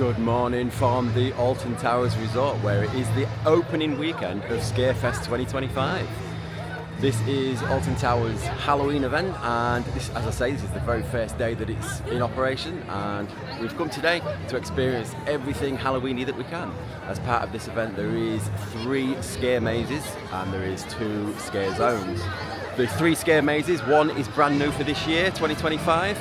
Good morning from the Alton Towers Resort, where it is the opening weekend of Scarefest 2025. This is Alton Towers' Halloween event, and this, as I say, this is the very first day that it's in operation, and we've come today to experience everything Halloweeny that we can. As part of this event, there is 3 scare mazes and there is 2 scare zones. The 3 scare mazes, one is brand new for this year, 2025.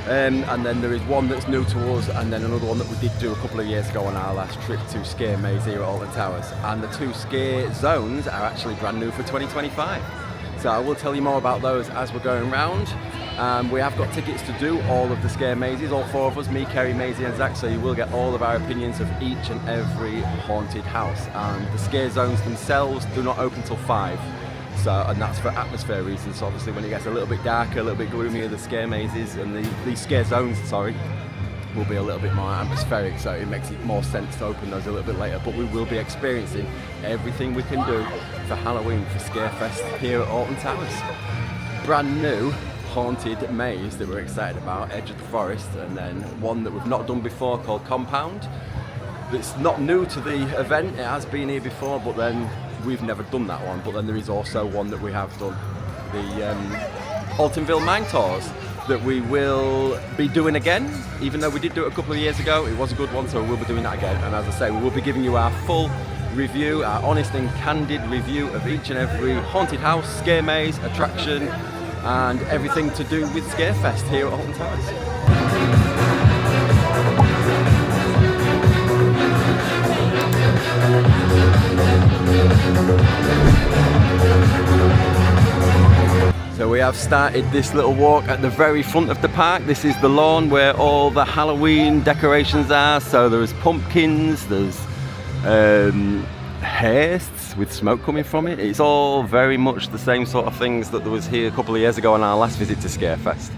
And then there is one that's new to us, and then another one that we did do a couple of years ago on our last trip to Scare Maze here at Alton Towers. And the 2 scare zones are actually brand new for 2025. So I will tell you more about those as we're going round. We have got tickets to do all of the scare mazes, all 4 of us, me, Kerry, Maisie and Zach, so you will get all of our opinions of each and every haunted house. And the scare zones themselves do not open till 5. So, and that's for atmosphere reasons. So obviously when it gets a little bit darker, a little bit gloomier, the scare mazes and these scare zones, will be a little bit more atmospheric, so it makes it more sense to open those a little bit later. But we will be experiencing everything we can do for Halloween for Scarefest here at Alton Towers. Brand new haunted maze that we're excited about, Edge of the Forest, and then one that we've not done before called Compound. It's not new to the event, it has been here before, but then we've never done that one. But then there is also one that we have done, the Altonville Mine Tours, that we will be doing again. Even though we did do it a couple of years ago, it was a good one, so we'll be doing that again. And as I say, we will be giving you our full review, our honest and candid review of each and every haunted house, scare maze, attraction, and everything to do with Scarefest here at Alton Towers. So we have started this little walk at the very front of the park. This is the lawn where all the Halloween decorations are. So there's pumpkins, there's hearses with smoke coming from it. It's all very much the same sort of things that there was here a couple of years ago on our last visit to Scarefest.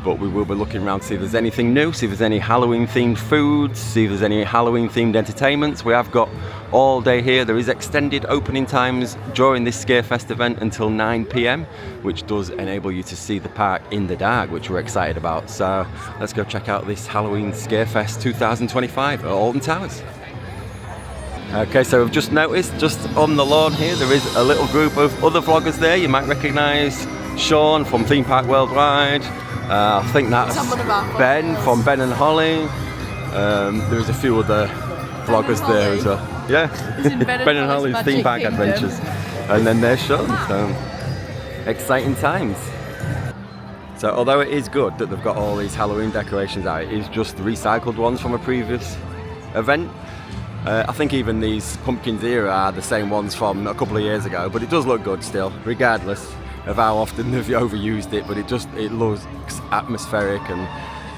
But we will be looking around to see if there's anything new, see if there's any Halloween themed foods, see if there's any Halloween themed entertainments. We have got all day here. There is extended opening times during this Scarefest event until 9 PM, which does enable you to see the park in the dark, which we're excited about. So let's go check out this Halloween Scarefest 2025 at Alton Towers. Okay, so we've just noticed, just on the lawn here, there is a little group of other vloggers there. You might recognise Sean from Theme Park Worldwide. I think that's Ben from Ben and Holly. There's a few other vloggers there as well. Yeah, Ben and Holly's Theme Park Adventures. And then there's Sean, so exciting times. So although it is good that they've got all these Halloween decorations out, it is just recycled ones from a previous event. I think even these pumpkins here are the same ones from a couple of years ago, but it does look good still, regardless of how often they've overused it. But it looks atmospheric and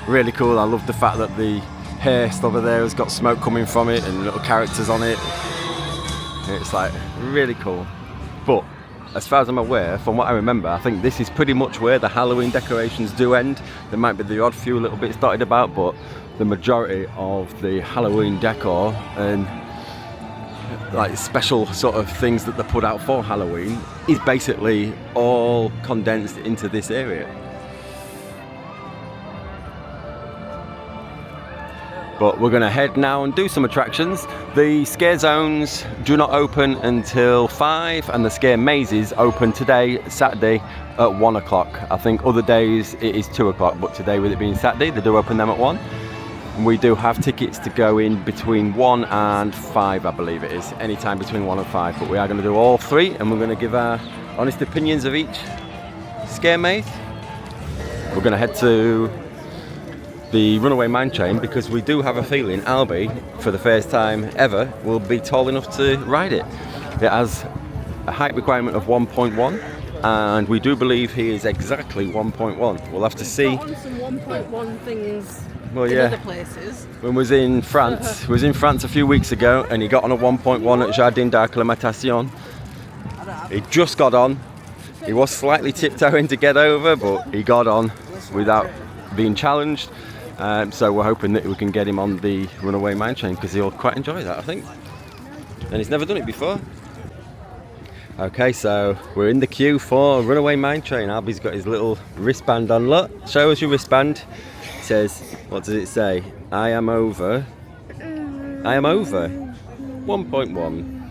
really cool. I love the fact that the hearse over there has got smoke coming from it and little characters on it. It's like really cool. But as far as I'm aware, from what I remember, I think this is pretty much where the Halloween decorations do end. There might be the odd few little bits dotted about, but the majority of the Halloween decor and like special sort of things that they put out for Halloween is basically all condensed into this area. But we're going to head now and do some attractions. The scare zones do not open until 5, and the scare mazes open today, Saturday, at 1 o'clock. I think other days it is 2 o'clock, but today, with it being Saturday, they do open them at 1. And we do have tickets to go in between 1 and 5, I believe it is. Anytime between 1 and 5. But we are going to do all 3, and we're going to give our honest opinions of each scare maze. We're going to head to the Runaway Mine Train because we do have a feeling Albie, for the first time ever, will be tall enough to ride it. It has a height requirement of 1.1, and we do believe he is exactly 1.1. We'll have to see. Got on some 1.1 things. Well, in yeah. Other places. When we was in France, a few weeks ago, and he got on a 1.1 at Jardin d'Acclimatation. He just got on. He was slightly tiptoeing to get over, but he got on without being challenged. So we're hoping that we can get him on the Runaway Mine Train because he'll quite enjoy that, I think. And he's never done it before. Okay, so we're in the queue for Runaway Mine Train. Albie's got his little wristband on. Look, show us your wristband. It says, what does it say? I am over I am over 1.1.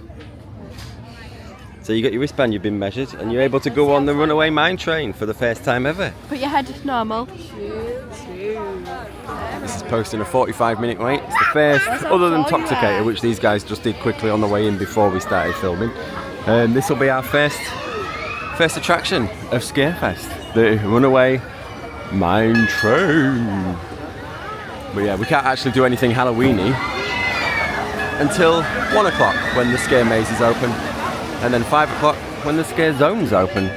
So you got your wristband, you've been measured, and you're able to go on the runaway mine train for the first time ever. Put your head normal. This is posting a 45-minute wait. It's the first, other than Toxicator, which these guys just did quickly on the way in before we started filming. This will be our first attraction of Scarefest, the runaway mine train. But yeah, we can't actually do anything Halloweeny until 1 o'clock when the scare maze is open, and then 5 o'clock when the scare zone's open.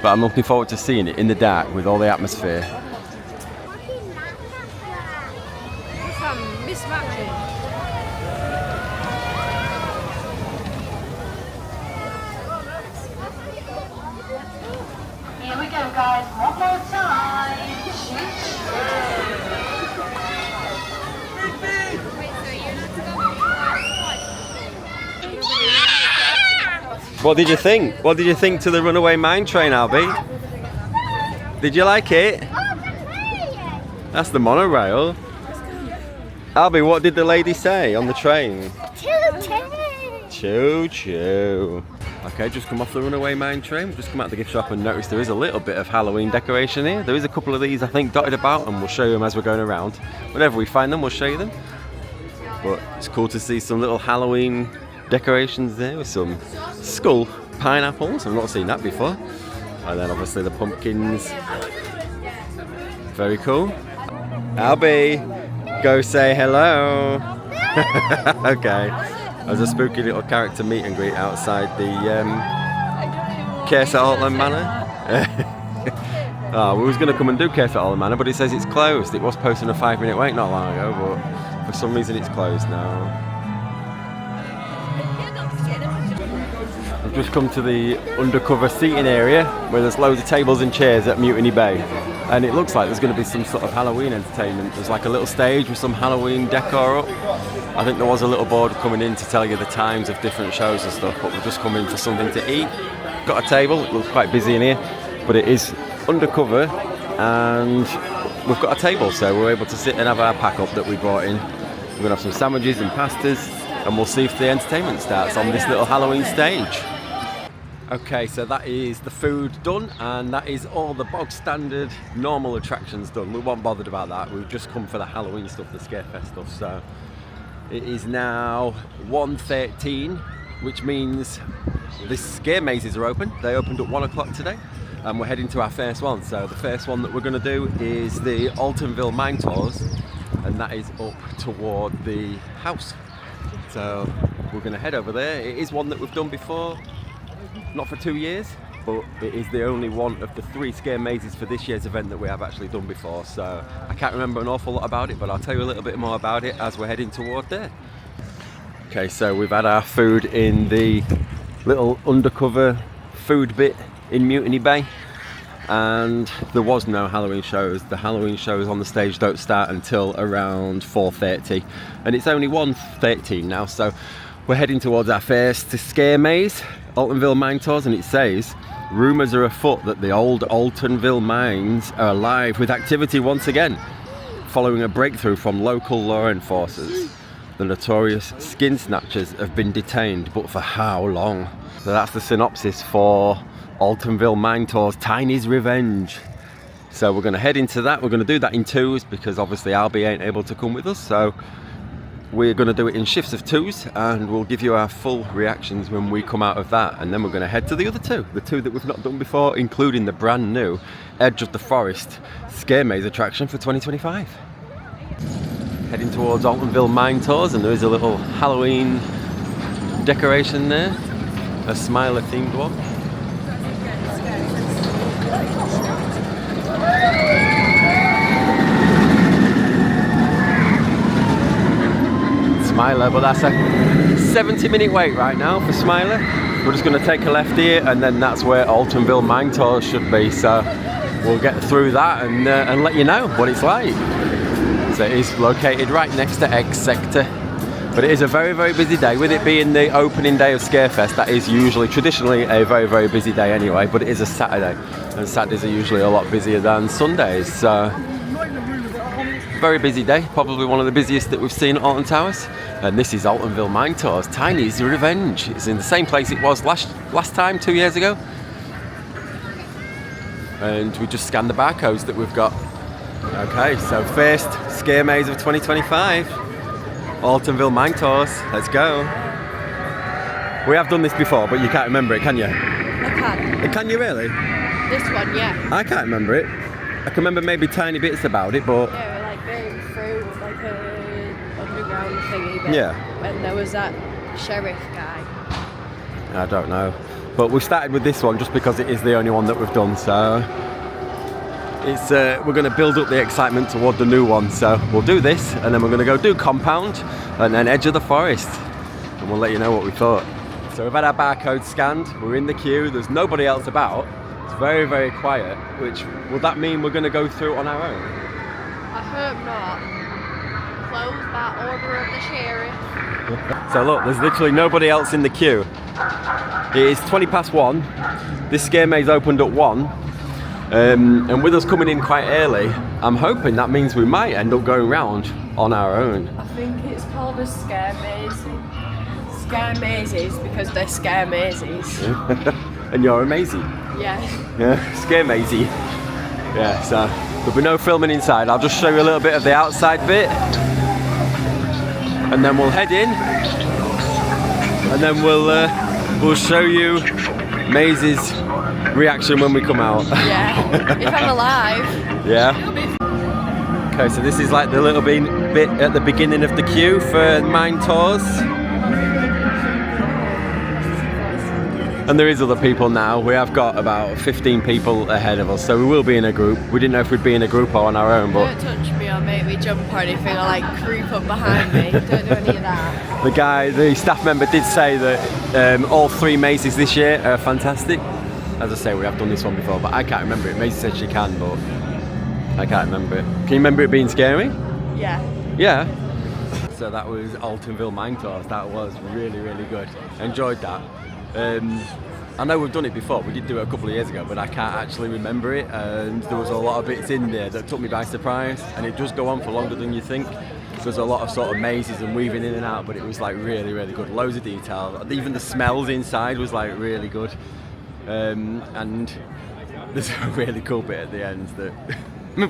But I'm looking forward to seeing it in the dark with all the atmosphere. Here we go, guys. One more time. What did you think? What did you think to the runaway mine train, Albie? Did you like it? That's the monorail. Albie, what did the lady say on the train? Choo-choo. Choo-choo. Okay, just come off the runaway mine train. We've just come out of the gift shop and noticed there is a little bit of Halloween decoration here. There is a couple of these, I think, dotted about, and we'll show you them as we're going around. Whenever we find them, we'll show you them. But it's cool to see some little Halloween decorations there with some skull pineapples. I've not seen that before. And then obviously the pumpkins. Very cool. Albie, go say hello. Okay. There's a spooky little character meet and greet outside the Case at Alton Manor. Oh, we was going to come and do Case at Alton Manor, but it says it's closed. It was posting a 5-minute wait not long ago, but for some reason it's closed now. I've just come to the undercover seating area where there's loads of tables and chairs at Mutiny Bay, and it looks like there's going to be some sort of Halloween entertainment. There's like a little stage with some Halloween decor up. I think there was a little board coming in to tell you the times of different shows and stuff, but we've just come in for something to eat. Got a table, it looks quite busy in here, but it is undercover and we've got a table, so we're able to sit and have our pack up that we brought in. We're going to have some sandwiches and pastas, and we'll see if the entertainment starts on this little Halloween stage. Okay, so that is the food done, and that is all the bog standard normal attractions done. We weren't bothered about that, we've just come for the Halloween stuff, the Scarefest stuff. So it is now 1:13, which means the scare mazes are open. They opened at 1 o'clock today, and we're heading to our first one. So the first one that we're going to do is the Altonville Mine Tours, and that is up toward the house. So we're going to head over there. It is one that we've done before, not for 2 years, but it is the only one of the 3 scare mazes for this year's event that we have actually done before. So I can't remember an awful lot about it, but I'll tell you a little bit more about it as we're heading toward there. Okay, so we've had our food in the little undercover food bit in Mutiny Bay, and there was no Halloween shows. The Halloween shows on the stage don't start until around 4:30, and it's only 1:13 now, so we're heading towards our first scare maze, Altonville Mine Tours, and it says rumours are afoot that the old Altonville mines are alive with activity once again, following a breakthrough from local law enforcers. The notorious skin snatchers have been detained, but for how long? So that's the synopsis for Altonville Mine Tours Tiny's Revenge. So we're going to head into that. We're going to do that in 2s because obviously Albie ain't able to come with us, so we're going to do it in shifts of 2s, and we'll give you our full reactions when we come out of that. And then we're going to head to the other 2, the 2 that we've not done before, including the brand new Edge of the Forest Scare Maze attraction for 2025. Heading towards Altonville Mine Tours, and there is a little Halloween decoration there, a Smiler themed one. Smiler, but that's a 70-minute wait right now for Smiler. We're just going to take a left here, and then that's where Altonville Mine Tours should be, so we'll get through that and let you know what it's like. So it is located right next to X Sector, but it is a very, very busy day. With it being the opening day of Scarefest, that is usually traditionally a very, very busy day anyway, but it is a Saturday, and Saturdays are usually a lot busier than Sundays, so very busy day, probably one of the busiest that we've seen at Alton Towers. And this is Altonville Mine Tours, Tiny's Revenge. It's in the same place it was last time, 2 years ago. And we just scanned the barcodes that we've got. Okay, so first scare maze of 2025, Altonville Mine Tours. Let's go. We have done this before, but you can't remember it, can you? I can. Can you really? This one, yeah. I can't remember it. I can remember maybe tiny bits about it, but Yeah, we're like going through like a underground thingy bit. Yeah. And there was that sheriff guy. I don't know. But we started with this one just because it is the only one that we've done, so it's we're going to build up the excitement toward the new one. So we'll do this, and then we're going to go do Compound, and then Edge of the Forest, and we'll let you know what we thought. So we've had our barcode scanned, we're in the queue, there's nobody else about. It's very, very quiet, which, would that mean we're going to go through on our own? I hope not. Closed by order of the sheriff. So look, there's literally nobody else in the queue. It is 1:20. This scare maze opened at 1. And with us coming in quite early, I'm hoping that means we might end up going round on our own. I think it's called a scare maze. Scare mazes because they're scare mazes. And you're amazing. Yeah. Yeah, scare mazy. Yeah, so there'll be no filming inside. I'll just show you a little bit of the outside bit. And then we'll head in. And then we'll show you Maze's reaction when we come out. Yeah. If I'm alive. Yeah. Okay, so this is like the little bit at the beginning of the queue for mine tours. And there is other people now. We have got about 15 people ahead of us, so we will be in a group. We didn't know if we'd be in a group or on our own, but Don't touch me or make me jump or anything or like creep up behind me. Don't do any of that. the staff member did say that all 3 mazes this year are fantastic. As I say, we have done this one before, but I can't remember it. Maisie said she can, but I can't remember it. Can you remember it being scary? Yeah. Yeah. So that was Altonville Mine Tours. That was really, really good. Enjoyed that. I know we've done it before, we did do it a couple of years ago, but I can't actually remember it, and there was a lot of bits in there that took me by surprise, and it does go on for longer than you think. There's a lot of sort of mazes and weaving in and out, but it was like really, really good. Loads of detail. Even the smells inside was like really good. And there's a really cool bit at the end that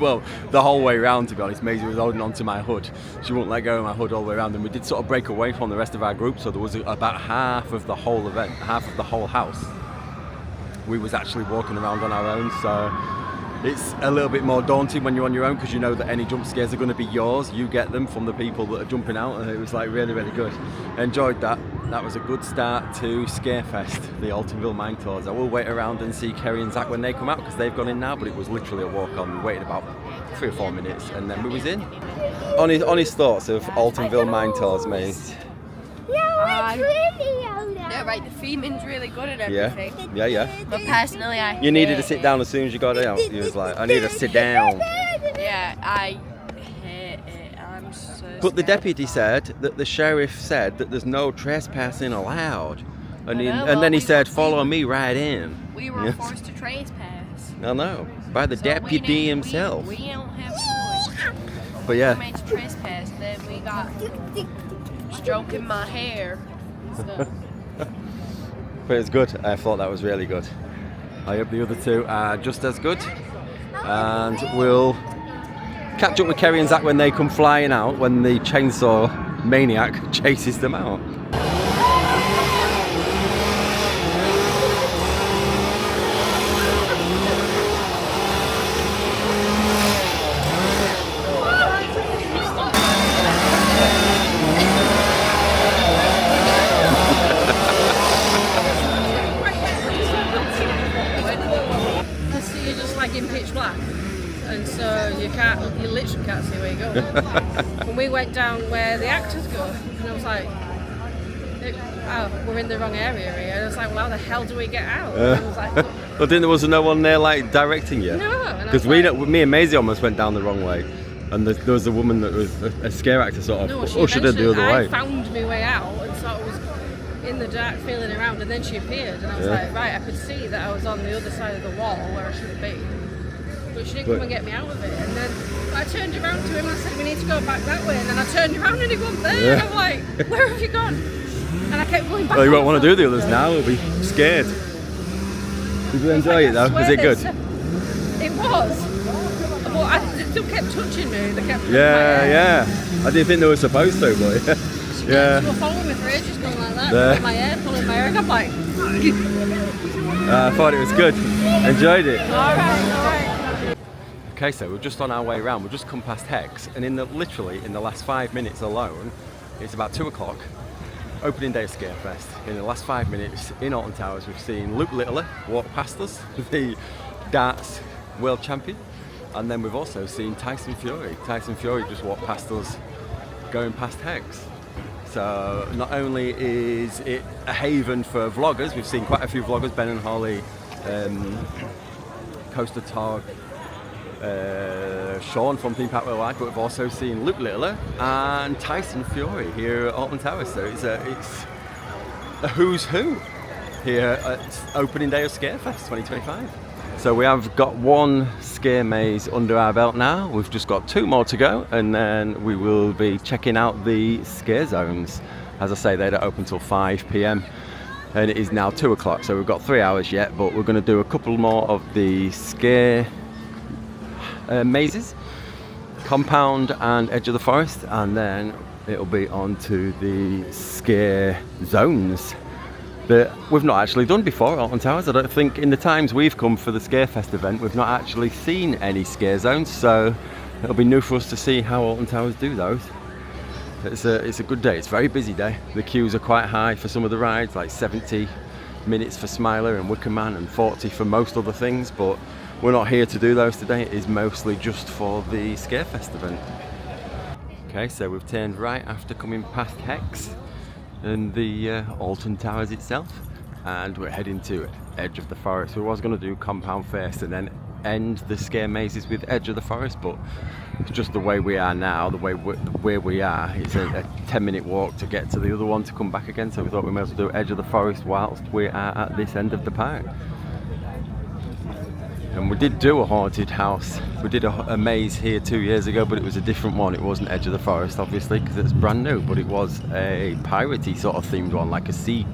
well, the whole way around, to be honest, Maisie was holding onto my hood. She wouldn't let go of my hood all the way around, and we did sort of break away from the rest of our group, so there was about half of the whole event, half of the whole house, we was actually walking around on our own, so it's a little bit more daunting when you're on your own, because you know that any jump scares are going to be yours. You get them from the people that are jumping out, and it was like really, really good. Enjoyed that. That was a good start to Scarefest, the Altonville Mine Tours. I will wait around and see Kerry and Zach when they come out, because they've gone in now, but it was literally a walk on. We waited about 3 or 4 minutes, and then we was in. Honest thoughts of Altonville Mine Tours, mate? Yeah, right, the theming's really good and everything. Yeah. But personally, I You needed to hate sit it. down as soon as you got out. You was like, I need to sit down. Yeah, I hate it. I'm so But the scared. deputy said that the sheriff said that there's no trespassing allowed. And, I know, and then he well, said, we- follow me right in. We were Yes. forced to trespass. I know, by the So deputy himself. We don't have a choice. But We yeah, made to trespass, then we got stroking my hair and stuff. but it's good. I thought that was really good. I hope the other 2 are just as good. And we'll catch up with Kerry and Zach when they come flying out, when the chainsaw maniac chases them out. So you're just like in pitch black, and so you literally can't see where you're going. When we went down where the actors go, and I was like, oh, we're in the wrong area here. And I was like, well, how the hell do we get out? And I was like, Well, didn't there was no one there like directing you? no. And I Because was like, me and Maisie almost went down the wrong way, and there was a woman that was a scare actor sort of no, she ushered her the other eventually- way. I found my way out and sort of was in the dark feeling around, and then she appeared, and I was Yeah. like, right, I could see that I was on the other side of the wall where I should have been. but she didn't come and get me out of it. And then I turned around to him and I said, we need to go back that way. And then I turned around and he wasn't there. Yeah. And I'm like, where have you gone? And I kept going back. Well, you won't want to do the others now, you'll be scared. Did you enjoy it though? Was it good? It was. But I still kept touching me. They kept Yeah. I didn't think they were supposed to, but yeah. They were following me for ages, going like that, There. pulling my hair, pulling my hair. And I'm like, I thought it was good. Enjoyed it. alright. Okay, so we're just on our way around. We've just come past Hex, and literally in the last 5 minutes alone, it's about 2 o'clock. Opening day of Scarefest. In the last 5 minutes in Alton Towers, we've seen Luke Littler walk past us, the darts world champion, and then we've also seen Tyson Fury. Tyson Fury just walked past us, going past Hex. So not only is it a haven for vloggers, we've seen quite a few vloggers, Ben and Holly, Coaster Tog, Sean from Theme Park World Wide, but we've also seen Luke Littler and Tyson Fury here at Alton Towers. So it's a who's who here at opening day of Scarefest 2025. So we have got one scare maze under our belt now. We've just got 2 more to go, and then we will be checking out the scare zones. As I say, they don't open till 5 p.m. and it is now 2 o'clock, so we've got 3 hours yet, but we're going to do a couple more of the scare mazes, Compound and Edge of the Forest, and then it'll be on to the scare zones that we've not actually done before at Alton Towers. I don't think in the times we've come for the Scarefest event we've not actually seen any scare zones, so it'll be new for us to see how Alton Towers do those. It's a good day, it's a very busy day. The queues are quite high for some of the rides, like 70 minutes for Smiler and Wicker Man and 40 for most other things, but we're not here to do those today. It is mostly just for the Scarefest event. Okay, so we've turned right after coming past Hex and the Alton Towers itself, and we're heading to Edge of the Forest. We was going to do Compound first and then end the scare mazes with Edge of the Forest, but it's just the way we are now, where we are, it's a 10-minute walk to get to the other one to come back again, so we thought we might as well do Edge of the Forest whilst we are at this end of the park. And we did do a haunted house. We did a maze here 2 years ago, but it was a different one. It wasn't Edge of the Forest, obviously, because it's brand new, but it was a piratey sort of themed one, like a sea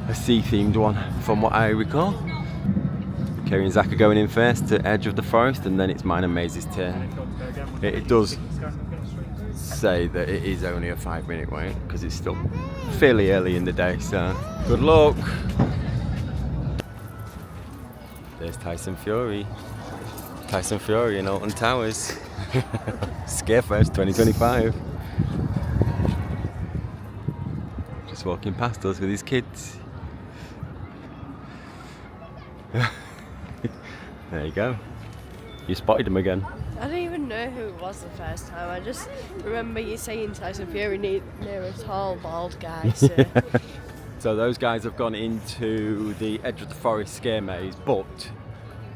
themed one, from what I recall. Kerry and Zach are going in first to Edge of the Forest, and then it's mine and Maze's turn. It does say that it is only a 5-minute wait, because it's still fairly early in the day, so good luck. There's Tyson Fury. Tyson Fury in Alton Towers. Scarefest 2025. Just walking past us with his kids. There you go. You spotted him again. I don't even know who it was the first time. I just remember you saying Tyson Fury near a tall, bald guy. So. So those guys have gone into the Edge of the Forest scare maze, but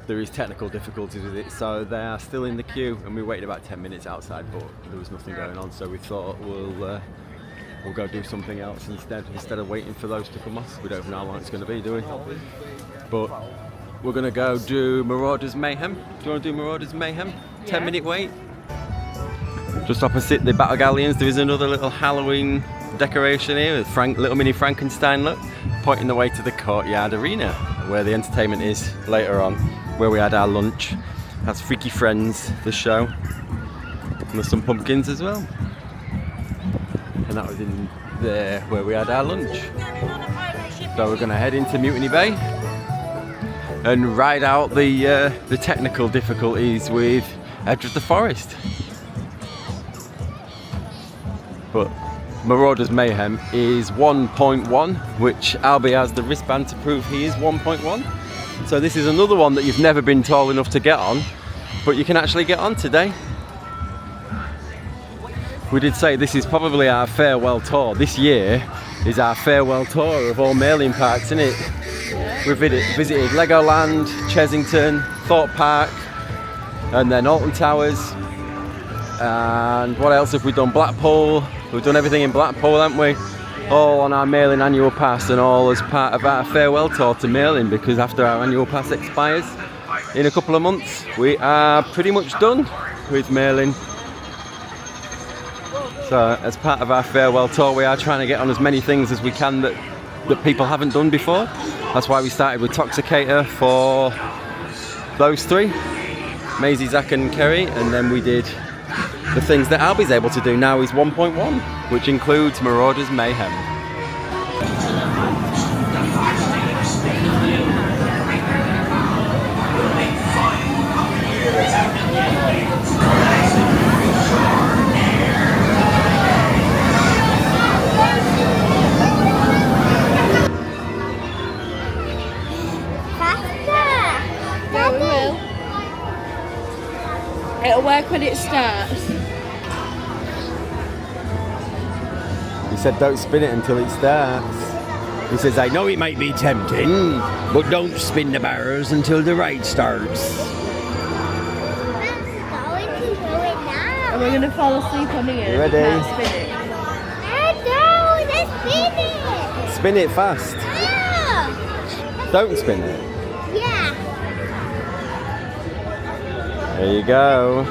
there is technical difficulties with it, so they are still in the queue, and we waited about 10 minutes outside, but there was nothing going on, so we thought we'll go do something else instead of waiting for those to come off. We don't even know how long it's going to be, do we? But we're going to go do Marauders Mayhem. Do you want to do Marauders Mayhem? 10-minute wait. Just opposite the Battle Galleons there is another little Halloween decoration here with little mini Frankenstein look, pointing the way to the Courtyard Arena where the entertainment is later on, where we had our lunch. That's Freaky Friends, the show, and there's some pumpkins as well, and that was in there where we had our lunch. So we're going to head into Mutiny Bay and ride out the technical difficulties with Edge of the Forest. But Marauders Mayhem is 1.1, which Albie has the wristband to prove he is 1.1. So this is another one that you've never been tall enough to get on, but you can actually get on today. We did say this is probably our farewell tour. This year is our farewell tour of all Merlin parks, isn't it? We've visited Legoland, Chesington, Thorpe Park, and then Alton Towers. And what else have we done? Blackpool. We've done everything in Blackpool, haven't we? All on our Merlin annual pass, and all as part of our farewell tour to Merlin, because after our annual pass expires, in a couple of months, we are pretty much done with mailing. So as part of our farewell tour, we are trying to get on as many things as we can that people haven't done before. That's why we started with Toxicator for those three, Maisie, Zach and Kerry, and then we did the things that Albie's able to do now is 1.1, which includes Marauders Mayhem. It'll work when it starts. He said don't spin it until it starts. He says, I know it might be tempting, but don't spin the barrels until the ride starts. And we're going to fall asleep on it. You ready? Can't spin it. Let's spin it. Spin it fast. Yeah. Don't spin it. Yeah. There you go.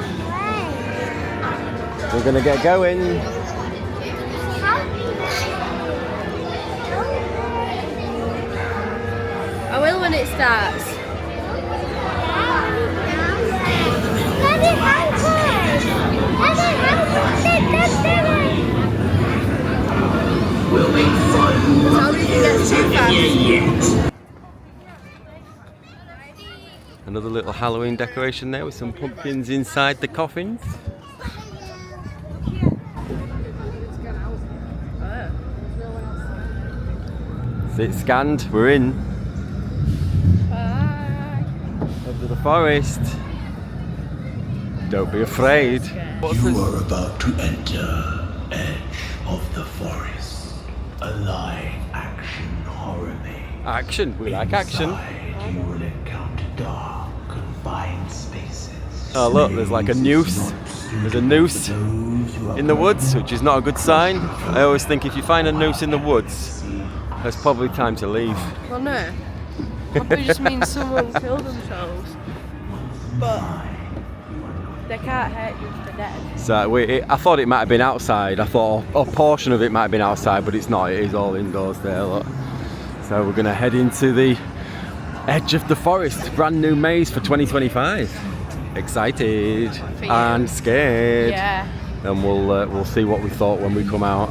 We're going to get going. I will when it starts. We'll make fun. Nobody can get too fast. Another little Halloween decoration there with some pumpkins inside the coffins. So it's scanned, we're in. Bye. Edge of the forest. Don't be afraid. You are about to enter Edge of the Forest, a live action horror game. Action, we like action. Inside, you will encounter dark, confined spaces. Oh look, there's like a noose. There's a noose in the woods, which is not a good sign. I always think if you find a noose in the woods, it's probably time to leave. Well, no. Probably just means someone killed themselves. But they can't hurt you if they're dead. So I thought it might have been outside. I thought a portion of it might have been outside, but it's not. It is all indoors there, look. So we're going to head into the Edge of the Forest, brand new maze for 2025. Excited and scared. Yeah. And we'll see what we thought when we come out.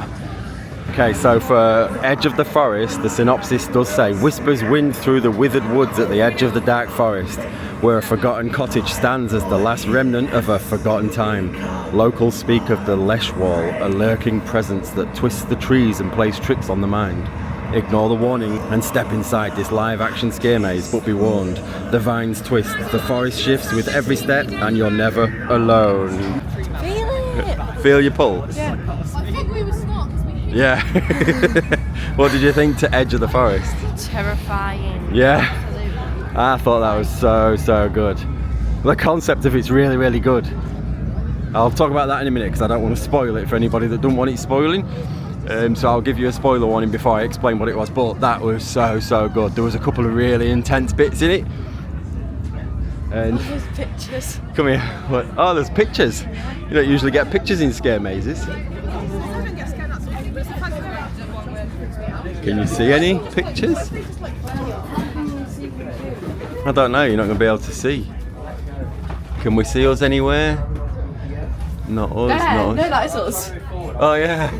Okay, so for Edge of the Forest, the synopsis does say, whispers wind through the withered woods at the edge of the dark forest, where a forgotten cottage stands as the last remnant of a forgotten time. Locals speak of the Lesh Wall, a lurking presence that twists the trees and plays tricks on the mind. Ignore the warning and step inside this live-action scare maze, but be warned, the vines twist, the forest shifts with every step, and you're never alone. Feel it! Feel your pulse? Yeah. I think we were stopped. Yeah. What did you think to Edge of the Forest? Terrifying. Yeah. Absolutely. I thought that was so good. The concept of it's really good. I'll talk about that in a minute because I don't want to spoil it for anybody that don't want it spoiling. So I'll give you a spoiler warning before I explain what it was, but that was so good. There was a couple of really intense bits in it. And There's pictures. come here. What? Oh, there's pictures. You don't usually get pictures in scare mazes. Can you see any pictures? I don't know, you're not going to be able to see. Can we see us anywhere? Not us, not us. No, that is us. Oh yeah.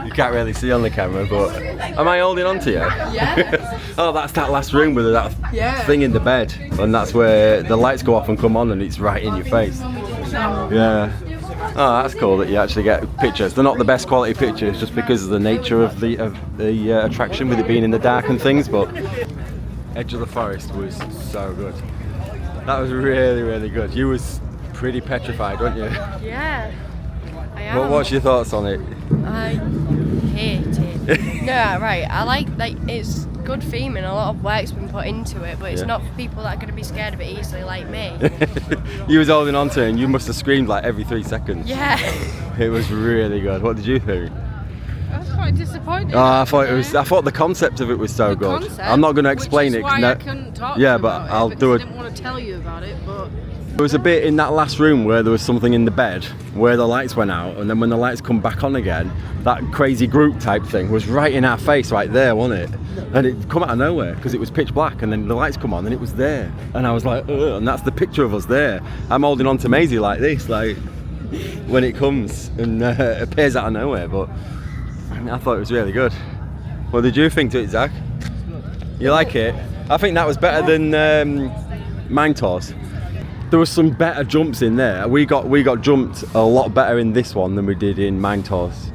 You can't really see on the camera, but am I holding on to you? Yeah. Oh, that's that last room with that Yeah. thing in the bed, and that's where the lights go off and come on, and it's right in your face. Yeah. Oh, that's cool that you actually get pictures. They're not the best quality pictures, just because of the nature of the attraction with it being in the dark and things. But Edge of the Forest was so good. That was really good. You was pretty petrified, weren't you? Yeah. I am. What's your thoughts on it? I hate it. No, right. I like it's good theming. A lot of work's been put into it, but it's Yeah. not for people that are going to be scared of it easily, like me. You was holding on to it, and you must have screamed like every 3 seconds. Yeah. It was really good. What did you think? was quite disappointed. I thought the concept of it was so good. I'm not going to explain it. Which is why I couldn't talk to yeah, you but about I'll it do it. I didn't want to tell you about it, but There was a bit in that last room where there was something in the bed where the lights went out, and then when the lights come back on again, that crazy group type thing was right in our face right there, wasn't it? And it come out of nowhere because it was pitch black, and then the lights come on and it was there, and I was like, ugh, and that's the picture of us there. I'm holding on to Maisie like this, like when it comes and appears out of nowhere. But I thought it was really good. What did you think to it, Zach? You like it? I think that was better than Mine Tours. There was some better jumps in there. We got jumped a lot better in this one than we did in Mine Tours.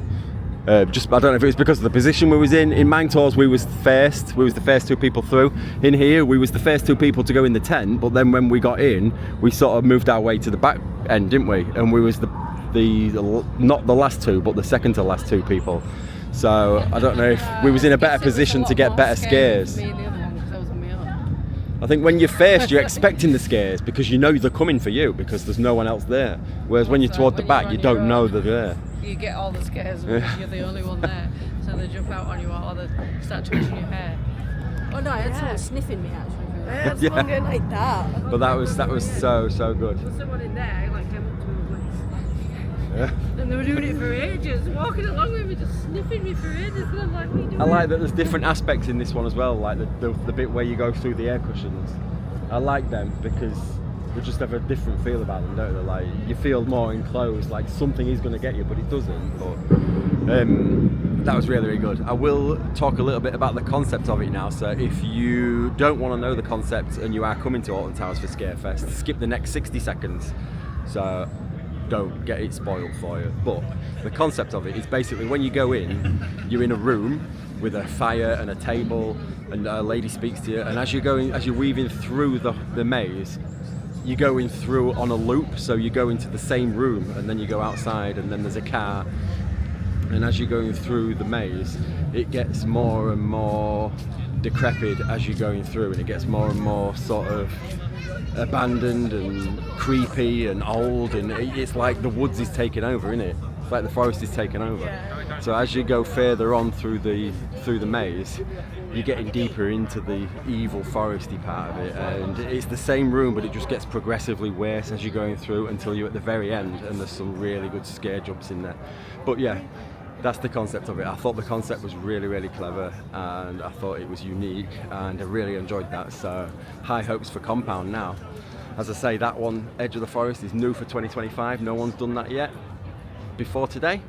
I don't know if it was because of the position we was in. In Mine Tours we was first. We was the first 2 people through. In here we was the first 2 people to go in the tent. But then when we got in, we sort of moved our way to the back end, didn't we? And we was the not the last 2, but the second to last 2 people. So I don't know if we was in a better position to get better scares. I think when you're first, you're expecting the scares because you know they're coming for you because there's no one else there. Whereas when you're toward the back, you don't know they're there. You get all the scares because you're the only one there. So they jump out on you or they start twitching your hair. Oh no, I had someone sniffing me actually. That's Yeah. longer like that. But that was so good. There's someone in there like came up to me and Yeah. and they were doing it for ages, walking along with me, just sniffing me for ages. And I'm like, what are you doing? I like that there's different aspects in this one as well, like the bit where you go through the air cushions. I like them because they just have a different feel about them, don't they? Like you feel more enclosed, like something is going to get you, but it doesn't. But that was really, really good. I will talk a little bit about the concept of it now. So if you don't want to know the concept and you are coming to Alton Towers for Scarefest, skip the next 60 seconds. So don't get it spoiled for you. But the concept of it is basically when you go in, you're in a room with a fire and a table, and a lady speaks to you. And as you're weaving through the maze, you're going through on a loop. So you go into the same room, and then you go outside, and then there's a car. And as you're going through the maze, it gets more and more decrepit as you're going through, and it gets more and more sort of abandoned and creepy and old, and it's like the woods is taking over, isn't it? It's like the forest is taking over. So as you go further on through the maze, you're getting deeper into the evil foresty part of it, and it's the same room, but it just gets progressively worse as you're going through until you're at the very end, and there's some really good scare jumps in there. But yeah, that's the concept of it. I thought the concept was really, really clever, and I thought it was unique, and I really enjoyed that. So high hopes for Compound now. As I say, that one, Edge of the Forest, is new for 2025. No one's done that yet before today.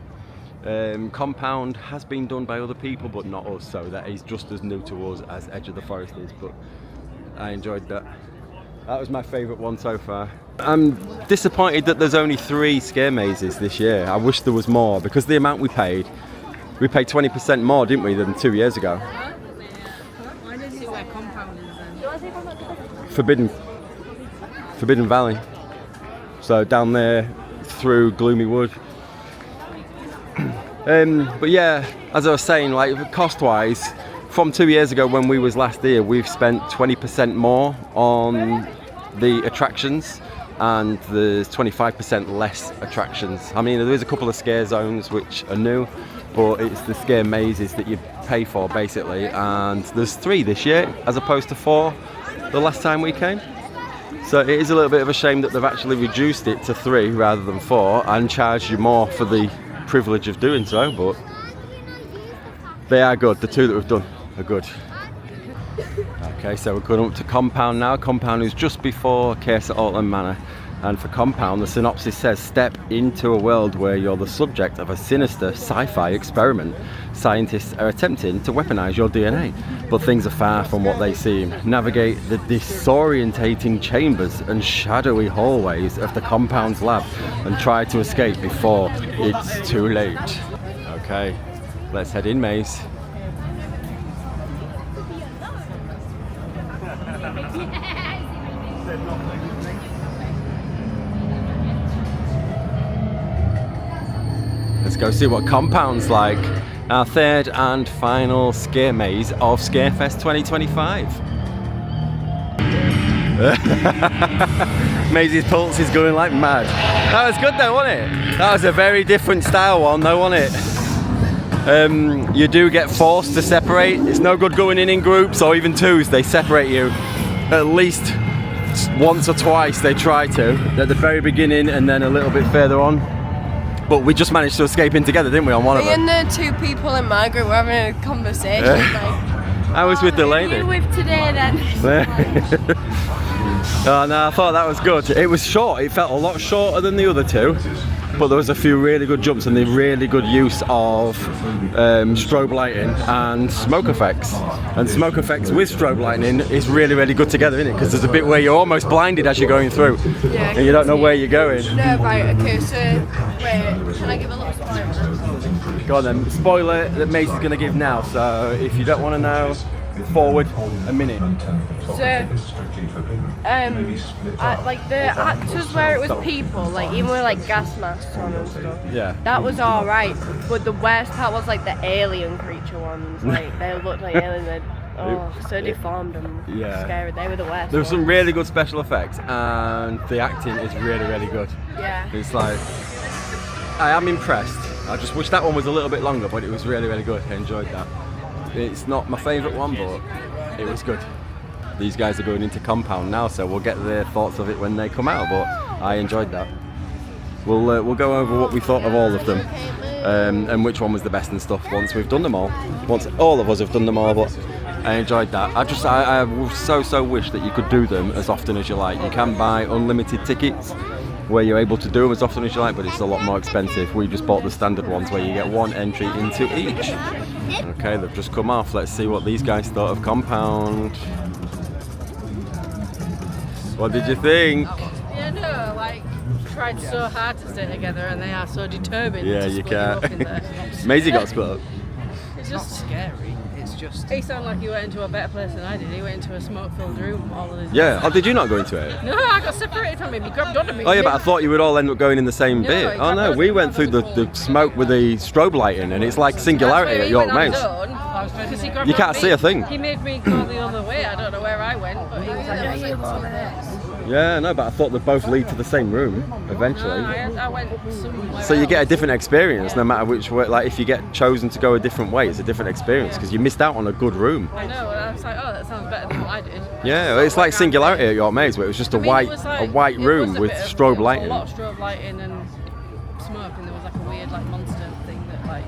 Compound has been done by other people, but not us, so that is just as new to us as Edge of the Forest is. But I enjoyed that. That was my favourite one so far. I'm disappointed that there's only 3 scare mazes this year. I wish there was more, because the amount we paid 20% more, didn't we, than 2 years ago. I didn't see where Compound is then. Forbidden Valley. So down there through Gloomy Wood. But yeah, as I was saying, like cost-wise, from 2 years ago when we was last here, we've spent 20% more on the attractions, and there's 25% less attractions. I mean, there is a couple of scare zones which are new, but it's the scare mazes that you pay for basically, and there's 3 this year as opposed to 4 the last time we came. So it is a little bit of a shame that they've actually reduced it to 3 rather than 4 and charged you more for the privilege of doing so, but they are good. The 2 that we've done are good. Okay, so we're going up to Compound now. Compound is just before Case at Alton Manor, and for Compound the synopsis says, step into a world where you're the subject of a sinister sci-fi experiment. Scientists are attempting to weaponize your DNA, but things are far from what they seem. Navigate the disorientating chambers and shadowy hallways of the Compound's lab and try to escape before it's too late. Okay, let's head in, maze. Let's go see what Compound's like. Our 3rd and final scare maze of Scarefest 2025. Maisie's pulse is going like mad. That was good though, wasn't it? That was a very different style one though, wasn't it? You do get forced to separate. It's no good going in groups or even twos. They separate you at least once or twice. They try to at the very beginning and then a little bit further on. But we just managed to escape in together, didn't we, on one of them? Me and the two people in my group were having a conversation. I was with the Who are lady. you with today then? Oh no, I thought that was good. It was short. It felt a lot shorter than the other two. But there was a few really good jumps and the really good use of strobe lighting and smoke effects. And smoke effects with strobe lighting is really, really good together, isn't it? Because there's a bit where you're almost blinded as you're going through, Yeah, and you don't know where you're going. No, right, okay, so, wait, can I give a little spoiler? Go on then. Spoiler that Macy's going to give now. So if you don't want to know, forward a minute. So, like the actors where it was people, like even with like gas masks on and stuff. Yeah. That was alright, but the worst part was like the alien creature ones. Like they looked like aliens. So deformed and scary. They were the worst. There were some really good special effects, and the acting is really, really good. Yeah. It's like, I am impressed. I just wish that one was a little bit longer, but it was really, really good. I enjoyed that. It's not my favourite one, but it was good. These guys are going into Compound now, so we'll get their thoughts of it when they come out, but I enjoyed that. We'll go over what we thought of all of them, and which one was the best and stuff once we've done them all. Once all of us have done them all, but I enjoyed that. I so wish that you could do them as often as you like. You can buy unlimited tickets where you're able to do them as often as you like, but it's a lot more expensive. We just bought the standard ones where you get one entry into each. Okay, they've just come off. Let's see what these guys thought of Compound. What did you think? Yeah, no, like, tried so hard to stay together and they are so determined Yeah, to you split you up in can't. there. Maisie got split up. It's just Scary. It's just. He sounded like he went into a better place than I did. He went into a smoke-filled room all of his Yeah. Oh, did you not go into it? No, I got separated from him. He grabbed onto me. Oh yeah, but I thought you would all end up going in the same No, bit. he Oh no, grabbed we us went through the smoke with the strobe lighting, and it's like singularity at York Maze. You can't see a thing. He made me go the other way. I don't know where I went, but he was like, "Yeah, you go over there." Yeah, no, but I thought they both lead to the same room eventually. No, I went somewhere. So you get a else. different experience no matter which way. Like if you get chosen to go a different way, it's a different experience because you missed out on a good room. I know. And I was like, "Oh, that sounds better than what I did." Yeah, it's like singularity at York Maze, where it was just a white room with strobe lighting. A lot of strobe lighting and smoke, and there was like a weird like monster thing that like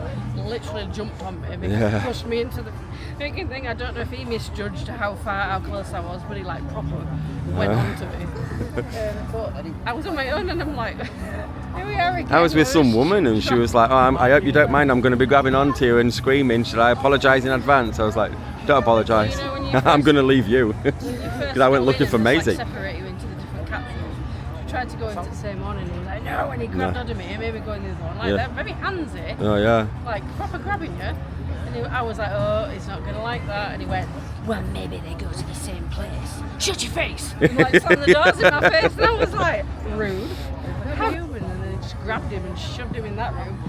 literally jumped on me and pushed me into the freaking thing. I don't know if he misjudged how close I was, but he like proper went onto me. But I was on my own, and I'm like, here we are again. I was with some woman, and she was like, "Oh, I hope you don't mind. I'm going to be grabbing onto you and screaming. Should I apologise in advance?" I was like, "Don't apologise. You know, when you I'm going to leave you." Because I went looking for Maisie. Like, separate you into the different capsules. We tried to go into the same one, and he was like, "No," and he grabbed onto me and made me go in the other one. Like they're very handsy. Oh yeah. Like proper grabbing you. And I was like, "Oh, he's not gonna like that." And he went, "Well, maybe they go to the same place." Shut your face! And like slammed the doors in my face, and I was like, rude. How human? And then he just grabbed him and shoved him in that room.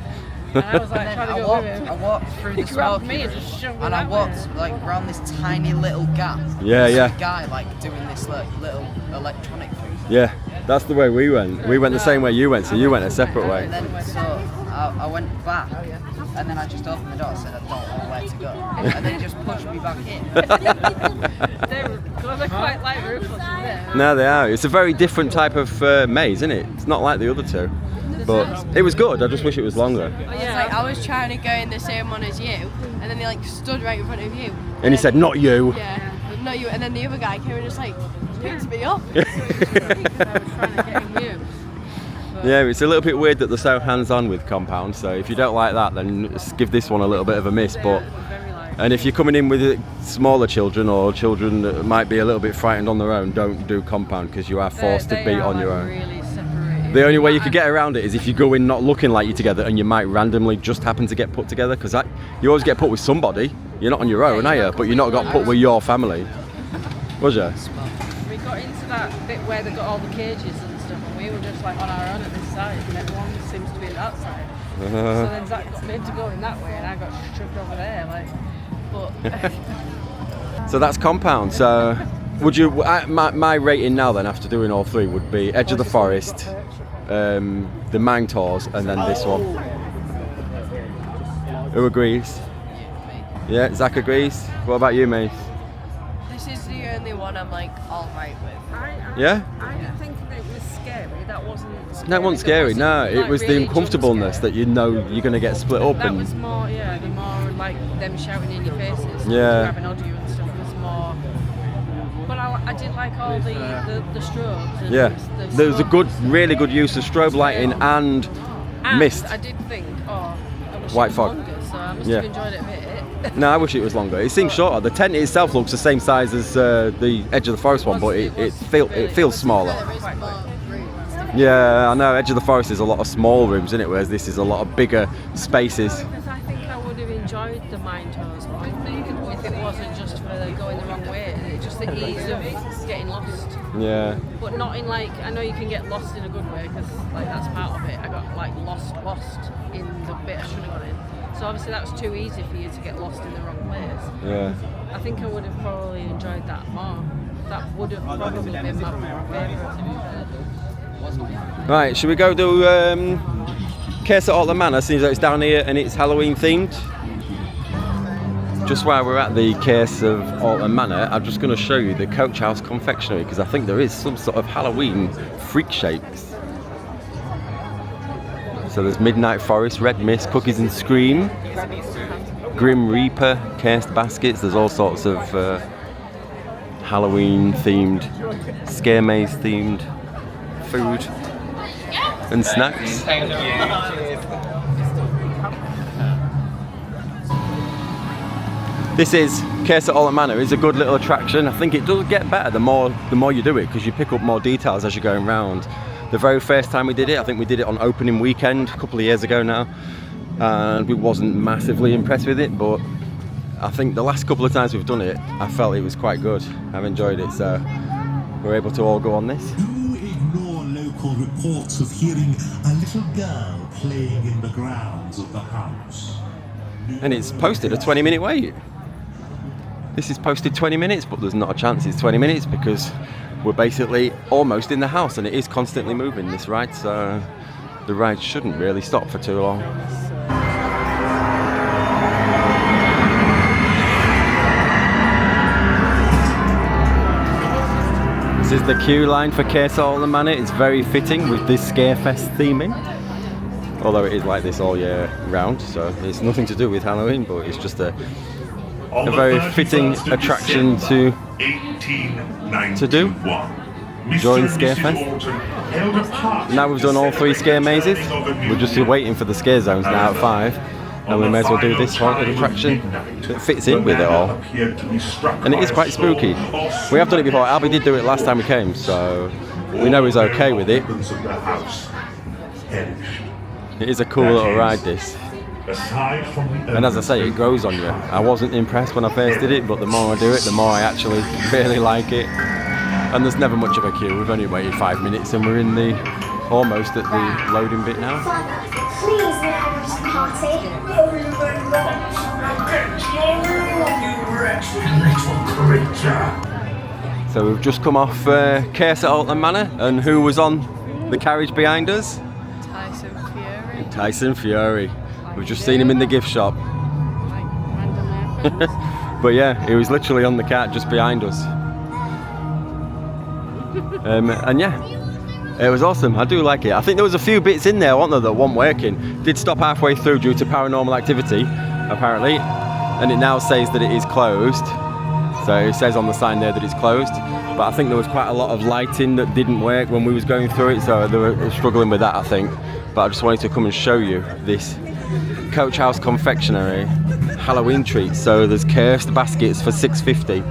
And I was like, trying to go with him. I walked through He the grabbed smoke me and just shoved me and I that walked way. like around this tiny little gap. Yeah, There's yeah. a guy like doing this like little electronic thing. Yeah, that's the way we went. We went the same way you went, so you went a separate way. And then so I went back, and then I just opened the door and said I don't know where to go, and then he just pushed me back in. They're quite like ruthless in there. No, they are. It's a very different type of maze, isn't it? It's not like the other two. But it was good, I just wish it was longer. It's like I was trying to go in the same one as you, and then he like stood right in front of you. And he said, "Not you." Yeah, not you. And then the other guy came and just like picked me up. Because I was trying to get him you. Yeah, it's a little bit weird that they're so hands-on with Compound, so if you don't like that, then give this one a little bit of a miss. But and if you're coming in with smaller children or children that might be a little bit frightened on their own, don't do Compound because you are forced to be on your own. Really separated. The only way you could get around it is if you go in not looking like you're together, and you might randomly just happen to get put together, because you always get put with somebody. You're not on your own, are you? But you're not got put with your family. Was you? We got into that bit where they got all the cages and stuff, and we were just like on our own at this side, and everyone seems to be at that side. So then Zach got made to go in that way, and I got shoved over there, but. So that's Compound. So would you? My rating now then, after doing all three, would be Edge of the Forest, the Mine Tours, and then this one. Who agrees? Yeah, Zach agrees. What about you, Mace? This is the only one I'm like alright with. Yeah? I didn't think it was scary. That wasn't scary. No, it wasn't scary. No, it like, was really the uncomfortableness jump scary. that you know you're going to get split up. That And was more, the more like them shouting in your faces. Yeah. Grabbing onto you and stuff was more. But I did like all the strobes. And yeah, the there was a smoke good, and stuff. really good use of strobe lighting and mist. I did think, I wish White it was fog. longer, so I must Yeah. have enjoyed it a bit. No, I wish it was longer. It seems shorter. The tent itself looks the same size as the Edge of the Forest one, but it feels smaller. Yeah, I know. Edge of the Forest is a lot of small rooms, isn't it? Whereas this is a lot of bigger spaces. Because I think I would have enjoyed the Mine Tours more if it wasn't just for going the wrong way. It's just the ease of getting lost. Yeah. But not in like, I know you can get lost in a good way because like that's part of it. I got like lost in the bit I shouldn't have gone in. So obviously that was too easy for you to get lost in the wrong place. Yeah. I think I would have probably enjoyed that more. That would have probably been my favourite. Right, should we go do Case at Alton Manor? Seems like it's down here and it's Halloween themed. Just while we're at the Case of Alton Manor, I'm just going to show you the Coach House confectionery because I think there is some sort of Halloween freak shapes. So there's Midnight Forest, Red Mist, Cookies and Scream, Grim Reaper, cased baskets. There's all sorts of Halloween themed, scare maze themed food and snacks. This is Case at Alton Manor. It's a good little attraction. I think it does get better the more you do it because you pick up more details as you're going around. The very first time we did it, I think we did it on opening weekend a couple of years ago now, and we wasn't massively impressed with it, but I think the last couple of times we've done it, I felt it was quite good. I've enjoyed it, so we're able to all go on this. Do ignore local reports of hearing a little girl playing in the grounds of the house. And it's posted a 20-minute wait. This is posted 20 minutes, but there's not a chance it's 20 minutes because we're basically almost in the house and it is constantly moving, this ride, so the ride shouldn't really stop for too long. This is the queue line for Case at Alton Manor. It's very fitting with this Scarefest theming. Although it is like this all year round, so it's nothing to do with Halloween, but it's just a very fitting attraction to do. Join Scarefest. Now we've done all 3 scare mazes. We're just waiting for the scare zones now at 5, and we may as well do this haunted attraction that fits in with it all. And it is quite spooky. We have done it before. Albie did do it last time we came, so we know he's okay with it. It is a cool little ride, this. And as I say, it grows on you. I wasn't impressed when I first did it, but the more I do it, the more I actually really like it. And there's never much of a queue. We've only waited 5 minutes and we're in the almost at the loading bit now. Please, may I have some coffee? So we've just come off Case at Alton Manor, and who was on the carriage behind us? Tyson Fury. Tyson Fury. We've just seen him in the gift shop. Like randomly. But yeah, he was literally on the cart just behind us. And yeah, it was awesome. I do like it. I think there was a few bits in there, weren't there, that weren't working. Did stop halfway through due to paranormal activity, apparently, and it now says that it is closed. So it says on the sign there that it's closed. But I think there was quite a lot of lighting that didn't work when we was going through it, so they were struggling with that, I think. But I just wanted to come and show you this Coach House confectionery Halloween treat. So there's cursed baskets for $6.50,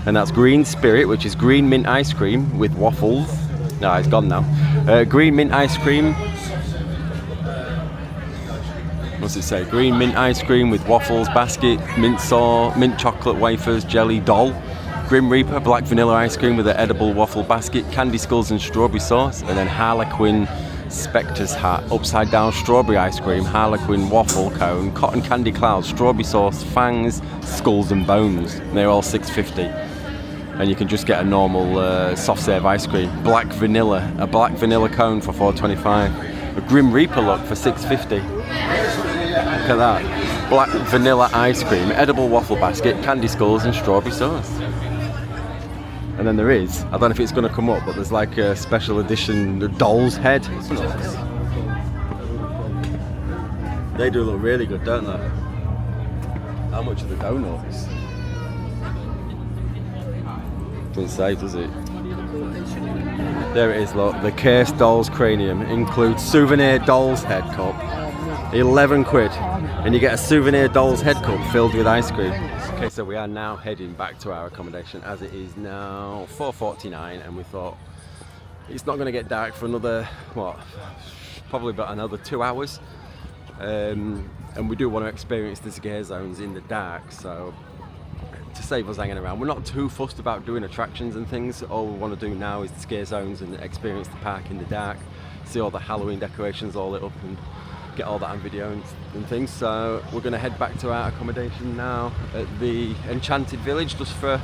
and that's green spirit, which is green mint ice cream with waffles. No, it's gone now. Green mint ice cream. What's it say? Green mint ice cream with waffles basket, mint chocolate wafers, jelly doll. Grim Reaper black vanilla ice cream with an edible waffle basket, candy skulls and strawberry sauce, and then Harlequin Spectre's hat, upside down strawberry ice cream, Harlequin waffle cone, cotton candy clouds, strawberry sauce, fangs, skulls and bones. They're all $6.50. And you can just get a normal soft serve ice cream. A black vanilla cone for $4.25. A Grim Reaper look for $6.50. Look at that. black vanilla ice cream, edible waffle basket, candy skulls and strawberry sauce. And then there is, I don't know if it's going to come up, but there's like a special edition doll's head. They do look really good, don't they? How much are the donuts? Doesn't say, does it? There it is, look. The Case Doll's Cranium includes souvenir doll's head cup, 11 quid, and you get a souvenir doll's head cup filled with ice cream. Okay, so we are now heading back to our accommodation as it is now 4:49, and we thought it's not going to get dark for another, what, probably about another 2 hours. And we do want to experience the scare zones in the dark, so to save us hanging around, we're not too fussed about doing attractions and things. All we want to do now is the scare zones and experience the park in the dark, see all the Halloween decorations all lit up and get all that on video and things. So we're going to head back to our accommodation now at the Enchanted Village just for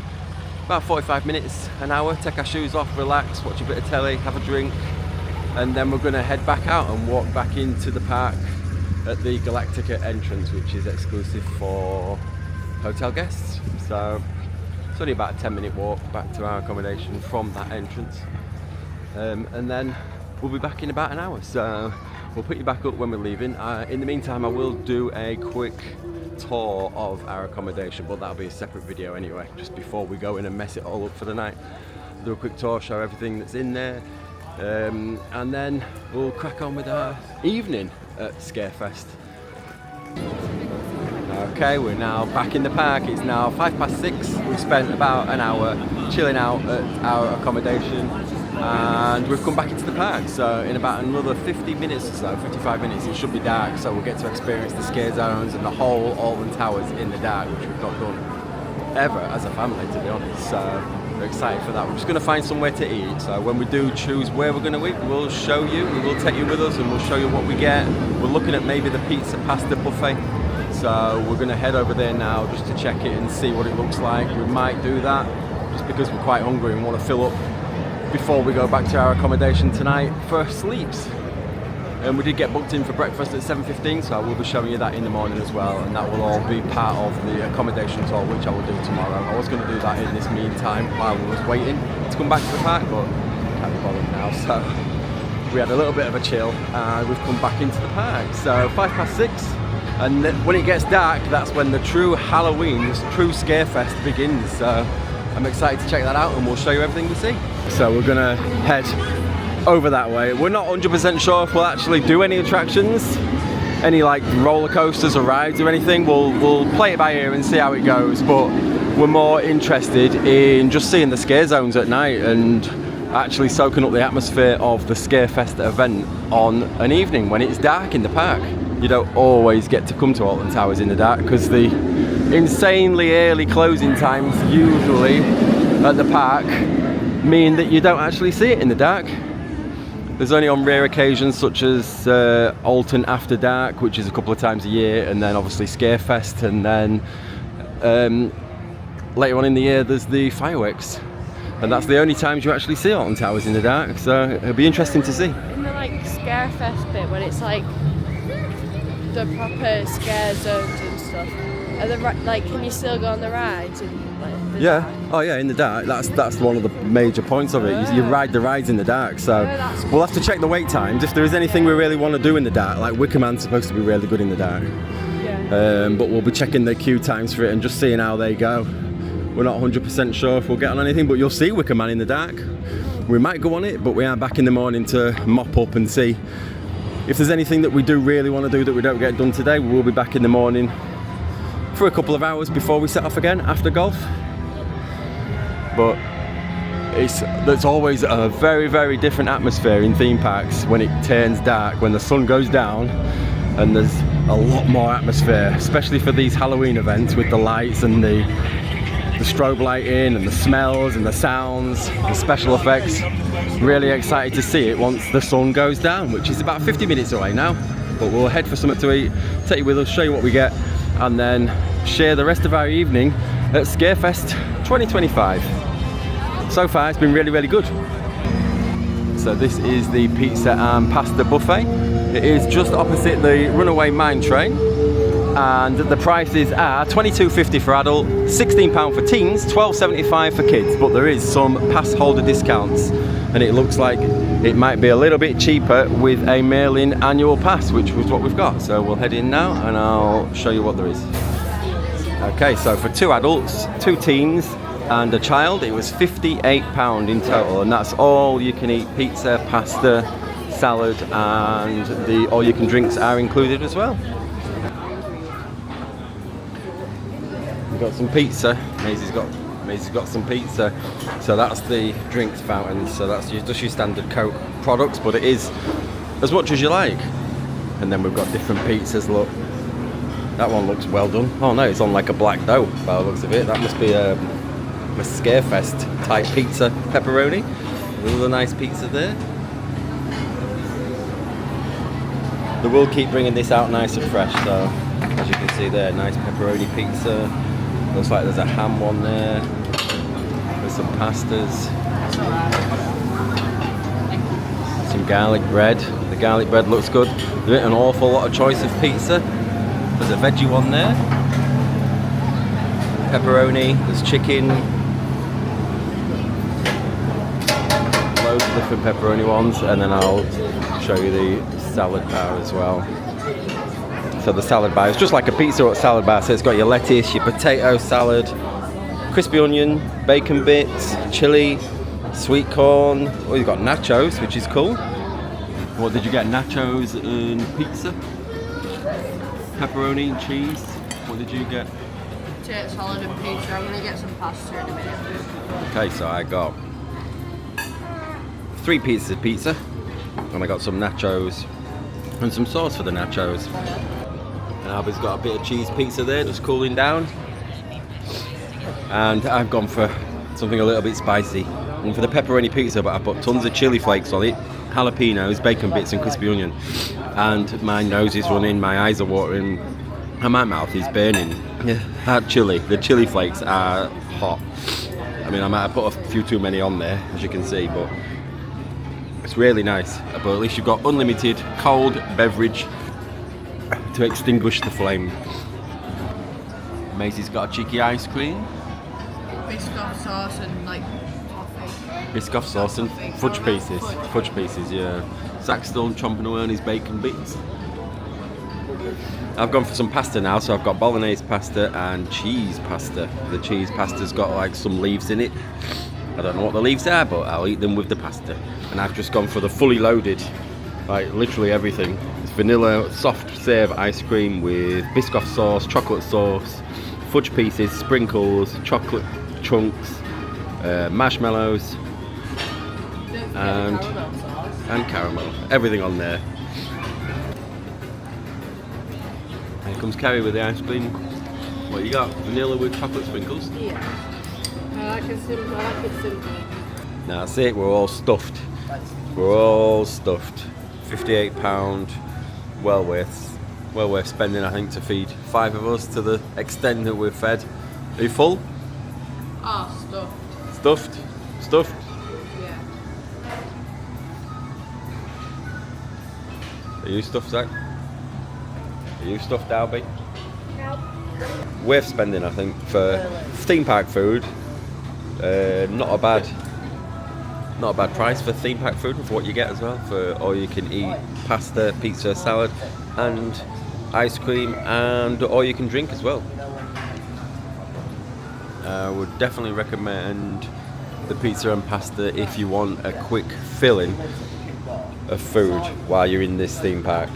about 45 minutes, an hour, take our shoes off, relax, watch a bit of telly, have a drink, and then we're going to head back out and walk back into the park at the Galactica entrance, which is exclusive for hotel guests. So it's only about a 10-minute walk back to our accommodation from that entrance, and then we'll be back in about an hour. So we'll put you back up when we're leaving. In the meantime, I will do a quick tour of our accommodation, but that'll be a separate video anyway, just before we go in and mess it all up for the night. Do a quick tour, show everything that's in there, and then we'll crack on with our evening at Scarefest. Okay, we're now back in the park. It's now 6:05. We've spent about an hour chilling out at our accommodation, and we've come back into the park. So in about another 50 minutes or so, 55 minutes, it should be dark. So we'll get to experience the scare zones and the whole Alton Towers in the dark, which we've not done ever as a family, to be honest. So we're excited for that. We're just going to find somewhere to eat. So when we do choose where we're going to eat, we'll show you. We will take you with us, and we'll show you what we get. We're looking at maybe the pizza pasta buffet. So we're going to head over there now just to check it and see what it looks like. We might do that just because we're quite hungry and want to fill up before we go back to our accommodation tonight for sleeps. And we did get booked in for breakfast at 7:15, so I will be showing you that in the morning as well, and that will all be part of the accommodation tour, which I will do tomorrow. I was going to do that in this meantime while we was waiting to come back to the park, but can't be bothered now. So we had a little bit of a chill and we've come back into the park. So 6:05. And when it gets dark, that's when the true Halloween, the true Scarefest begins. So I'm excited to check that out, and we'll show you everything we see. So we're gonna head over that way. We're not 100% sure if we'll actually do any attractions, any like roller coasters or rides or anything. We'll play it by ear and see how it goes, but we're more interested in just seeing the scare zones at night and actually soaking up the atmosphere of the Scarefest event on an evening when it's dark in the park. You don't always get to come to Alton Towers in the dark because the insanely early closing times usually at the park mean that you don't actually see it in the dark. There's only on rare occasions such as Alton After Dark, which is a couple of times a year, and then obviously Scarefest, and then later on in the year there's the fireworks, and that's the only times you actually see Alton Towers in the dark. So it'll be interesting to see. In the like Scarefest bit when it's like the proper scare zones and stuff, are the like, can you still go on the rides in like, the dark? Oh yeah, in the dark. That's one of the major points of it. You ride the rides in the dark. So we'll have to check the wait times. If there is anything we really want to do in the dark, like Wicker Man's supposed to be really good in the dark. Yeah. But we'll be checking the queue times for it and just seeing how they go. We're not 100% sure if we'll get on anything, but you'll see Wicker Man in the dark. We might go on it, but we are back in the morning to mop up and see if there's anything that we do really want to do that we don't get done today. We'll be back in the morning for a couple of hours before we set off again after golf. But there's always a very, very different atmosphere in theme parks when it turns dark, when the sun goes down, and there's a lot more atmosphere, especially for these Halloween events with the lights and the strobe lighting and the smells and the sounds, the special effects. Really excited to see it once the sun goes down, which is about 50 minutes away now. But we'll head for something to eat, take you with us, show you what we get, and then share the rest of our evening at Scarefest 2025. So far it's been really, really good. So this is the pizza and pasta buffet. It is just opposite the Runaway Mine train. and the prices are £22.50 for adult, £16 for teens, £12.75 for kids, but there is some pass holder discounts, and it looks like it might be a little bit cheaper with a mail-in annual pass, which was what we've got. So we'll head in now and I'll show you what there is. Okay, so for 2 adults, 2 teens and a child, it was £58 in total, and that's all you can eat pizza, pasta, salad, and the all you can drinks are included as well. We've got some pizza. Maisie's got some pizza. So that's the drinks fountain. So that's just your standard Coke products, but it is as much as you like. And then we've got different pizzas. Look, that one looks well done. Oh no, it's on like a black dough by the looks of it. That must be a Scarefest type pizza, pepperoni. Another nice pizza there. They will keep bringing this out nice and fresh, so as you can see there, nice pepperoni pizza. Looks like there's a ham one there with some pastas. Some garlic bread. The garlic bread looks good. There's an awful lot of choice of pizza. There's a veggie one there. Pepperoni, there's chicken. Loads of different pepperoni ones, and then I'll show you the salad bar as well. So the salad bar is just like a pizza or salad bar, so it's got your lettuce, your potato salad, crispy onion, bacon bits, chili, sweet corn. Oh, you've got nachos, which is cool. What did you get? Nachos and pizza? Pepperoni and cheese. What did you get? Potato salad and pizza. I'm going to get some pasta in a minute. Okay, so I got 3 pieces of pizza, and I got some nachos and some sauce for the nachos. And Albie's got a bit of cheese pizza there, just cooling down. And I've gone for something a little bit spicy. And for the pepperoni pizza, but I've put tons of chili flakes on it, jalapenos, bacon bits and crispy onion. And my nose is running, my eyes are watering, and my mouth is burning. Yeah, that chili, the chili flakes are hot. I mean, I might have put a few too many on there, as you can see, but it's really nice. But at least you've got unlimited cold beverage to extinguish the flame. Maisie's got a cheeky ice cream. Biscoff sauce and like toffee. Biscoff sauce and fudge pieces. Fudge pieces, yeah. Zach's still chomping away on his bacon bits. I've gone for some pasta now, so I've got bolognese pasta and cheese pasta. The cheese pasta's got like some leaves in it. I don't know what the leaves are, but I'll eat them with the pasta. And I've just gone for the fully loaded, like literally everything. It's vanilla soft serve ice cream with Biscoff sauce, chocolate sauce, fudge pieces, sprinkles, chocolate chunks, marshmallows, and caramel. Everything on there. Here comes Kerry with the ice cream. What you got? Vanilla with chocolate sprinkles? Yeah. I like it simple. Now that's it, we're all stuffed. We're all stuffed. £58, well worth spending, I think, to feed 5 of us to the extent that we're fed. Are you full? Oh, stuffed. Stuffed? Stuffed? Yeah. Are you stuffed, Zach? Are you stuffed, Albie? Nope. Worth spending, I think, for theme park food. Not a bad price for theme park food, and for what you get as well, for all you can eat pasta, pizza, salad, and ice cream, and all you can drink as well. I would definitely recommend the pizza and pasta if you want a quick filling of food while you're in this theme park.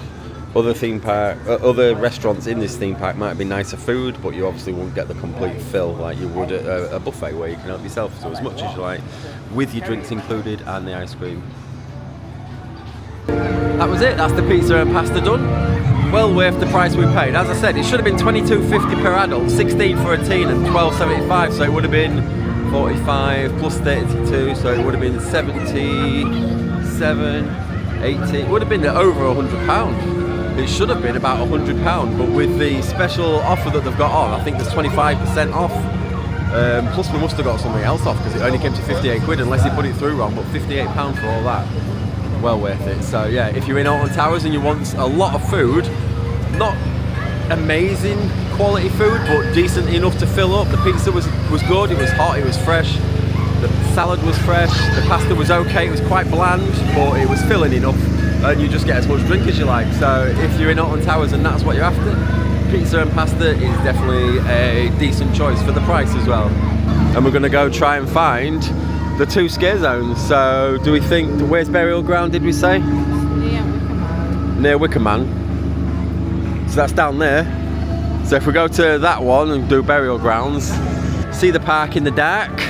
Other restaurants in this theme park might be nicer food, but you obviously won't get the complete fill like you would at a buffet where you can help yourself. So as much as you like, with your drinks included and the ice cream. That was it. That's the pizza and pasta done. Well worth the price we paid. As I said, it should have been $22.50 per adult, 16 for a teen, and $12.75. So it would have been 45 plus 32. So it would have been 77, 80. It would have been over £100. It should have been about £100, but with the special offer that they've got on, I think there's 25% off. Plus we must have got something else off because it only came to 58 quid unless he put it through wrong, but £58 for all that. Well worth it. So yeah, if you're in Alton Towers and you want a lot of food, not amazing quality food, but decent enough to fill up. The pizza was good, it was hot, it was fresh. The salad was fresh, the pasta was okay, it was quite bland, but it was filling enough, and you just get as much drink as you like. So if you're in Alton Towers and that's what you're after, pizza and pasta is definitely a decent choice for the price as well. And we're going to go try and find the 2 scare zones. So do we think, where's Burial Ground did we say? Near Wicker Man. So that's down there. So if we go to that one and do Burial Grounds, see the park in the dark,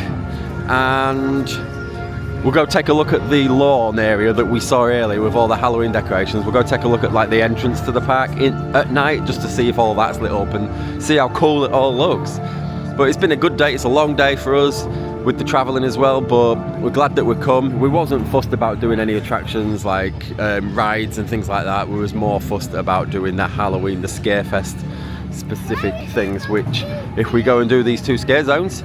and we'll go take a look at the lawn area that we saw earlier with all the Halloween decorations. We'll go take a look at like the entrance to the park at night, just to see if all that's lit up and see how cool it all looks. But it's been a good day. It's a long day for us with the travelling as well, but we're glad that we've come. We wasn't fussed about doing any attractions like rides and things like that. We was more fussed about doing the Halloween, the Scarefest specific things, which if we go and do these 2 scare zones,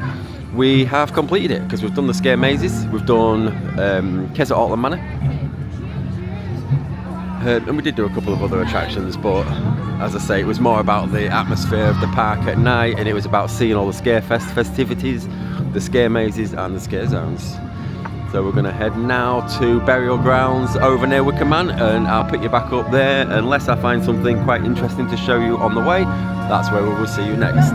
we have completed it, because we've done the scare mazes, we've done Keswick Alton Manor, and we did do a couple of other attractions, but as I say, it was more about the atmosphere of the park at night, and it was about seeing all the Scarefest festivities, the scare mazes and the scare zones. So we're going to head now to Burial Grounds over near Wicker Man, and I'll pick you back up there unless I find something quite interesting to show you on the way. That's where we will see you next.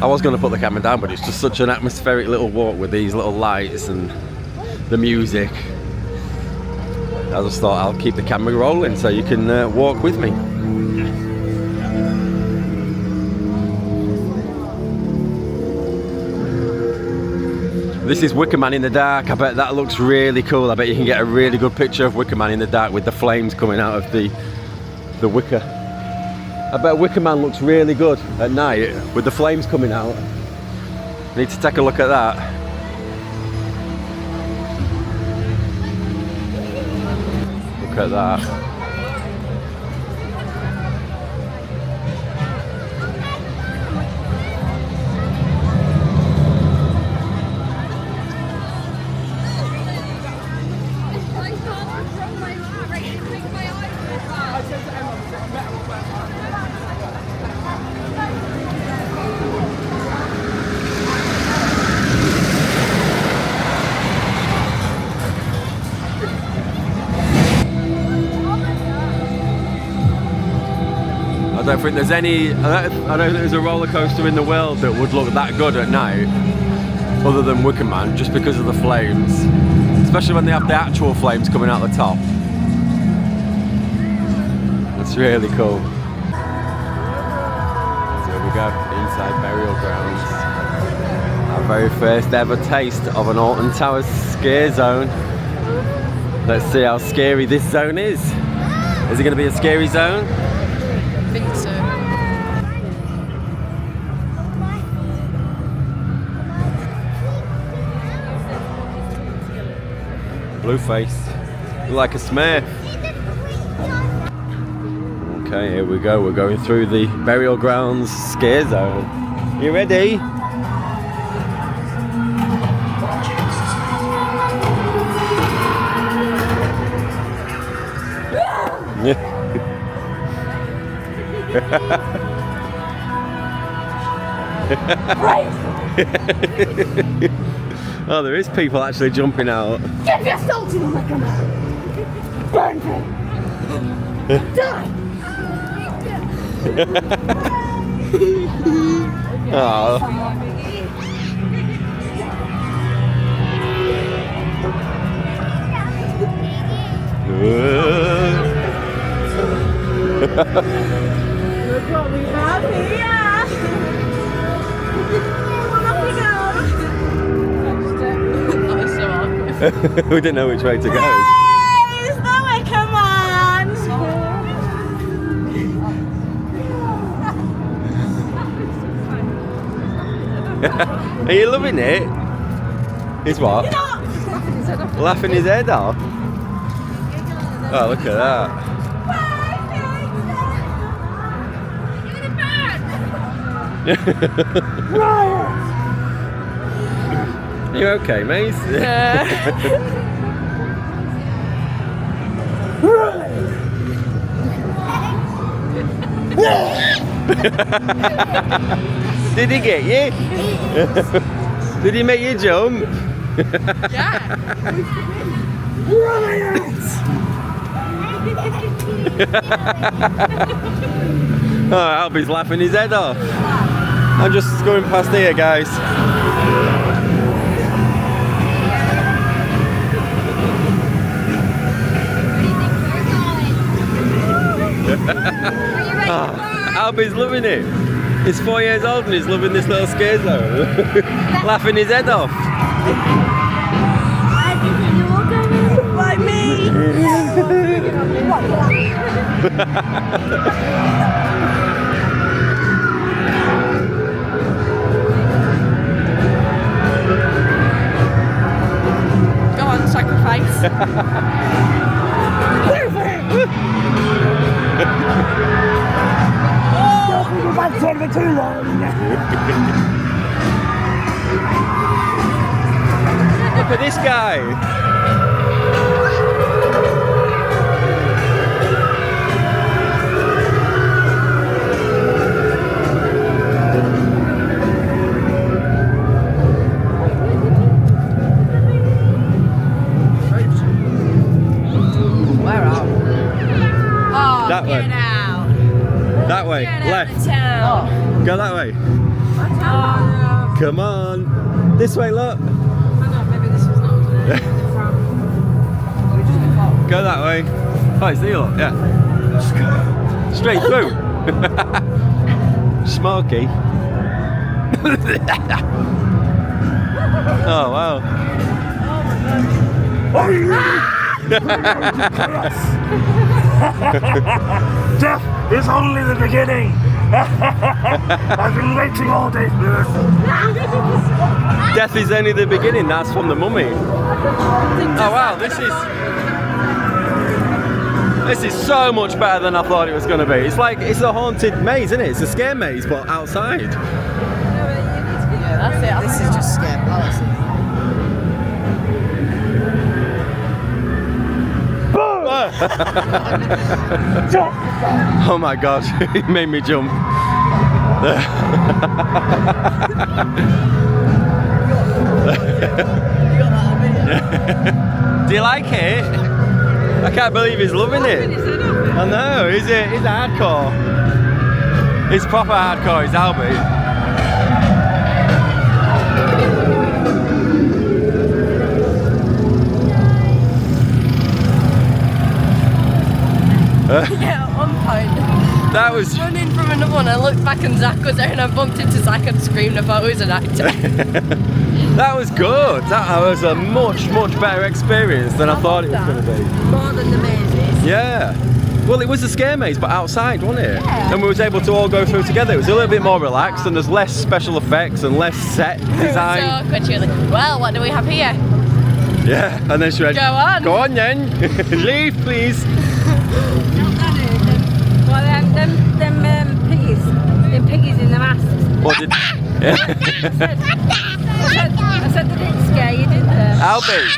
I was going to put the camera down, but it's just such an atmospheric little walk with these little lights and the music. I just thought I'll keep the camera rolling so you can walk with me. This is Wicker Man in the dark. I bet that looks really cool. I bet you can get a really good picture of Wicker Man in the dark with the flames coming out of the wicker. I bet Wicker Man looks really good at night with the flames coming out. Need to take a look at that. Look at that. I don't think there's any, I don't think there's a roller coaster in the world that would look that good at night other than Wicker Man, just because of the flames, especially when they have the actual flames coming out the top. It's really cool. So here we go, inside Burial Grounds. Our very first ever taste of an Alton Towers scare zone. Let's see how scary this zone is. Is it going to be a scary zone? I think so. Blue face, like a smurf. Okay, here we go. We're going through the Burial Grounds scare zone. You ready? Yeah. Oh, there is people actually jumping out. Get your salt in like a man. Burn me. Die. Oh. Look what we have here. That was so awkward. We didn't know which way to go. Praise the Wicker Man. Are you loving it? He's what? Laughing his head off. Oh, look at that. You okay, mate? Did he get you? Did he make you jump? Yeah. Oh, Albie's laughing his head off. I'm just going past here, guys. Albie's loving it. He's 4 years old and he's loving this little scare zone. Laughing his head off. Like me. Go on, sacrifice. We've had to for too long. Look at this guy. Where are we? Oh, That way. get out. That way, Get out of left. town. Go that way. Oh, Come on. This way, look. no. I know, maybe this was not Go that way. Oh, it's the look, yeah. Straight through. Smoky. Oh, wow. Death is only the beginning. I've been waiting all day for this. Death is only the beginning. That's from the Mummy. Oh, wow. This is so much better than I thought it was going to be. It's like, it's a haunted maze, isn't it? It's a scare maze, but outside. Yeah, that's it. This is just Scare Palace. Oh my god, he made me jump. Do you like it? I can't believe he's loving it. I know, he's hardcore. He's proper hardcore, he's Albie. Yeah, at one point. That was Running from another one, I looked back and Zach was there and I bumped into Zach and screamed about who's an actor. that was good. That was a much better experience than I thought it was going to be. more than the mazes. Yeah. Well, it was a scare maze, but outside, wasn't it? Yeah. And we was able to all go through together. It was a little bit more relaxed, and there's less special effects and less set design. So awkward, she was like, well, what do we have here? Yeah. And then she went, Go on. Go on then. Leave, please. Well, them piggies in the masks. What did? I said they didn't scare you, did they? Albie.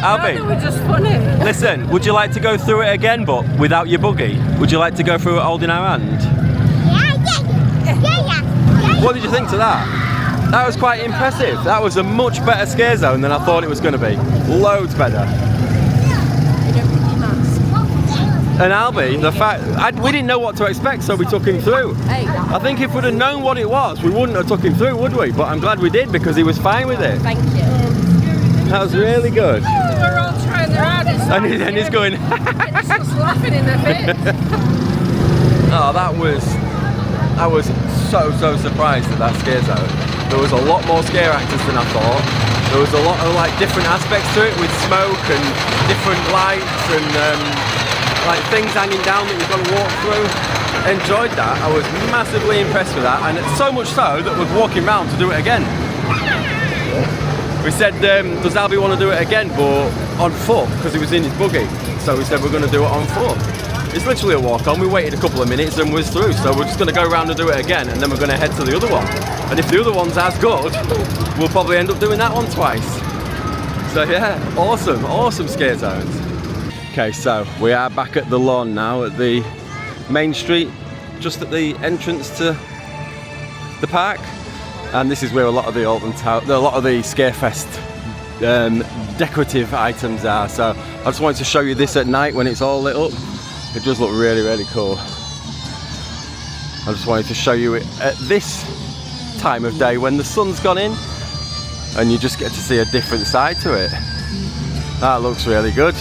No, they were just funny. Listen, would you like to go through it again, but without your buggy? Would you like to go through it holding our hand? Yeah. What did you think to that? That was quite impressive. That was a much better scare zone than I thought it was going to be. Loads better. And Albie, the fact we didn't know what to expect, so we took him through. I think if we'd have known what it was, we wouldn't have took him through, would we? But I'm glad we did because he was fine with it. Thank you. That was really good. We're all trying their hardest. And he's going. He's just laughing in their face. Oh, I was so surprised at that scare zone. There was a lot more scare actors than I thought. There was a lot of like different aspects to it with smoke and different lights and like things hanging down that you've got to walk through. Enjoyed that. I was massively impressed with that, and it's so much so that we're walking round to do it again. We said, does Albie want to do it again, but on foot, because he was in his buggy. So we said we're going to do it on foot. It's literally a walk on. We waited a couple of minutes and was through. So we're just going to go around and do it again, and then we're going to head to the other one. And if the other one's as good, we'll probably end up doing that one twice. So yeah, awesome scare zones. Okay, so we are back at the lawn now at the Main Street just at the entrance to the park, and this is where a lot of the Scarefest decorative items are. So I just wanted to show you this at night when it's all lit up. It does look really, really cool. I just wanted to show you it at this time of day when the sun's gone in, and you just get to see a different side to it. That looks really good.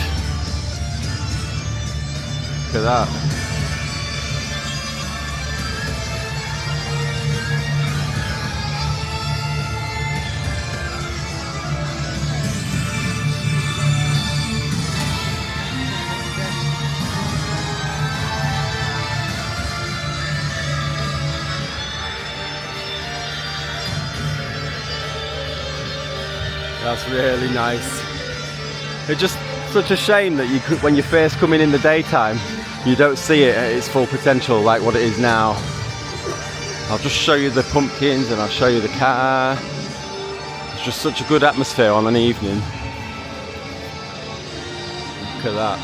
Look at that. That's really nice. It's just such a shame that when you first come in the daytime, you don't see it at its full potential like what it is now. I'll just show you the pumpkins and I'll show you the car. It's just such a good atmosphere on an evening. Look at that.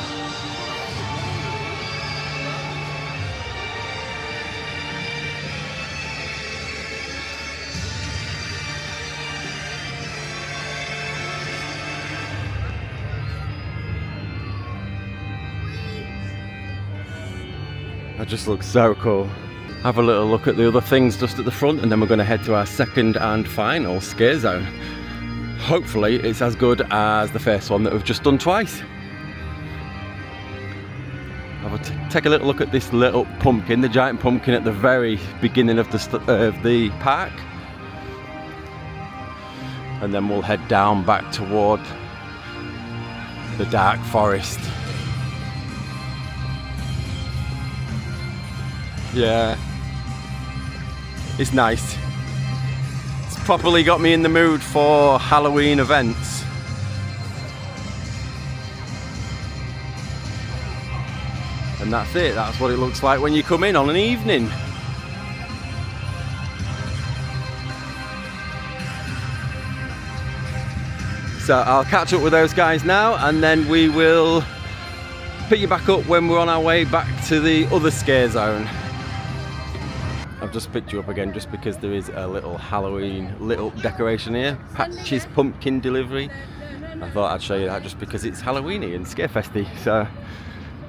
That just looks so cool. Have a little look at the other things just at the front, and then we're going to head to our second and final scare zone. Hopefully it's as good as the first one that we've just done twice. Take a little look at this little pumpkin, the giant pumpkin at the very beginning of the park. And then we'll head down back toward the dark forest. Yeah, it's nice. It's properly got me in the mood for Halloween events. And that's it, that's what it looks like when you come in on an evening. So I'll catch up with those guys now, and then we will pick you back up when we're on our way back to the other scare zone. I've just picked you up again just because there is a little Halloween little decoration here. Patch's pumpkin delivery. I thought I'd show you that just because it's Halloweeny and Scarefesty. So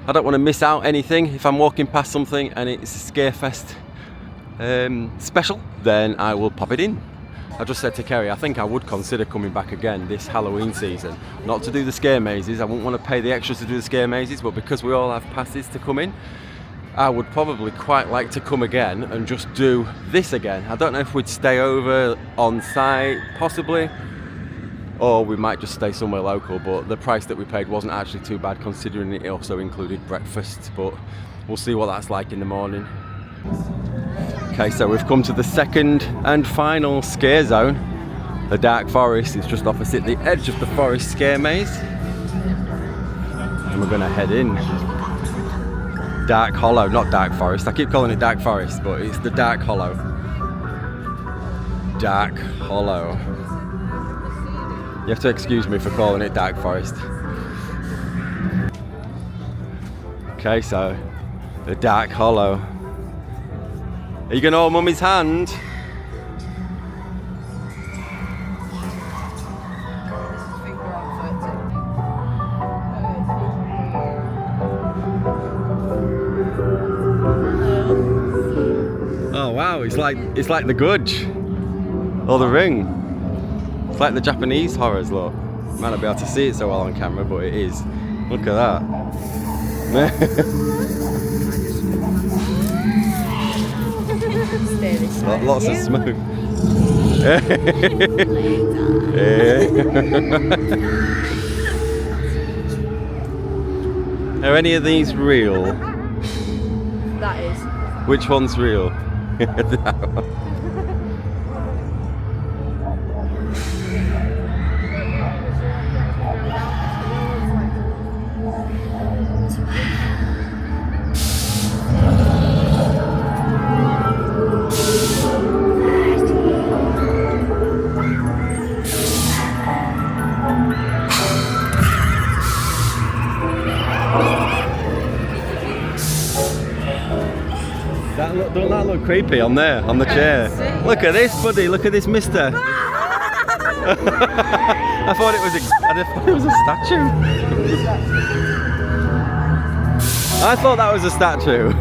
I don't want to miss out anything. If I'm walking past something and it's a Scarefest special, then I will pop it in. I just said to Kerry, I think I would consider coming back again this Halloween season. Not to do the scare mazes. I wouldn't want to pay the extras to do the scare mazes, but because we all have passes to come in, I would probably quite like to come again and just do this again. I don't know if we'd stay over on site, possibly, or we might just stay somewhere local, but the price that we paid wasn't actually too bad considering it also included breakfast, but we'll see what that's like in the morning. Okay, so we've come to the second and final scare zone. The Dark Forest is just opposite the edge of the forest scare maze. And we're gonna head in. Dark Hollow, not Dark Forest. I keep calling it Dark Forest, but it's the Dark Hollow. Dark Hollow. You have to excuse me for calling it Dark Forest. Okay, so the Dark Hollow. Are you gonna hold Mummy's hand? Oh wow, it's like the Grudge or the Ring. It's like the Japanese horrors, look. You might not be able to see it so well on camera, but it is. Look at that. Lots of smoke. Are any of these real? That is. Which one's real? Don't that look creepy on there, on the chair? Look at this, buddy. Look at this, mister. I thought it was a statue. I thought that was a statue. I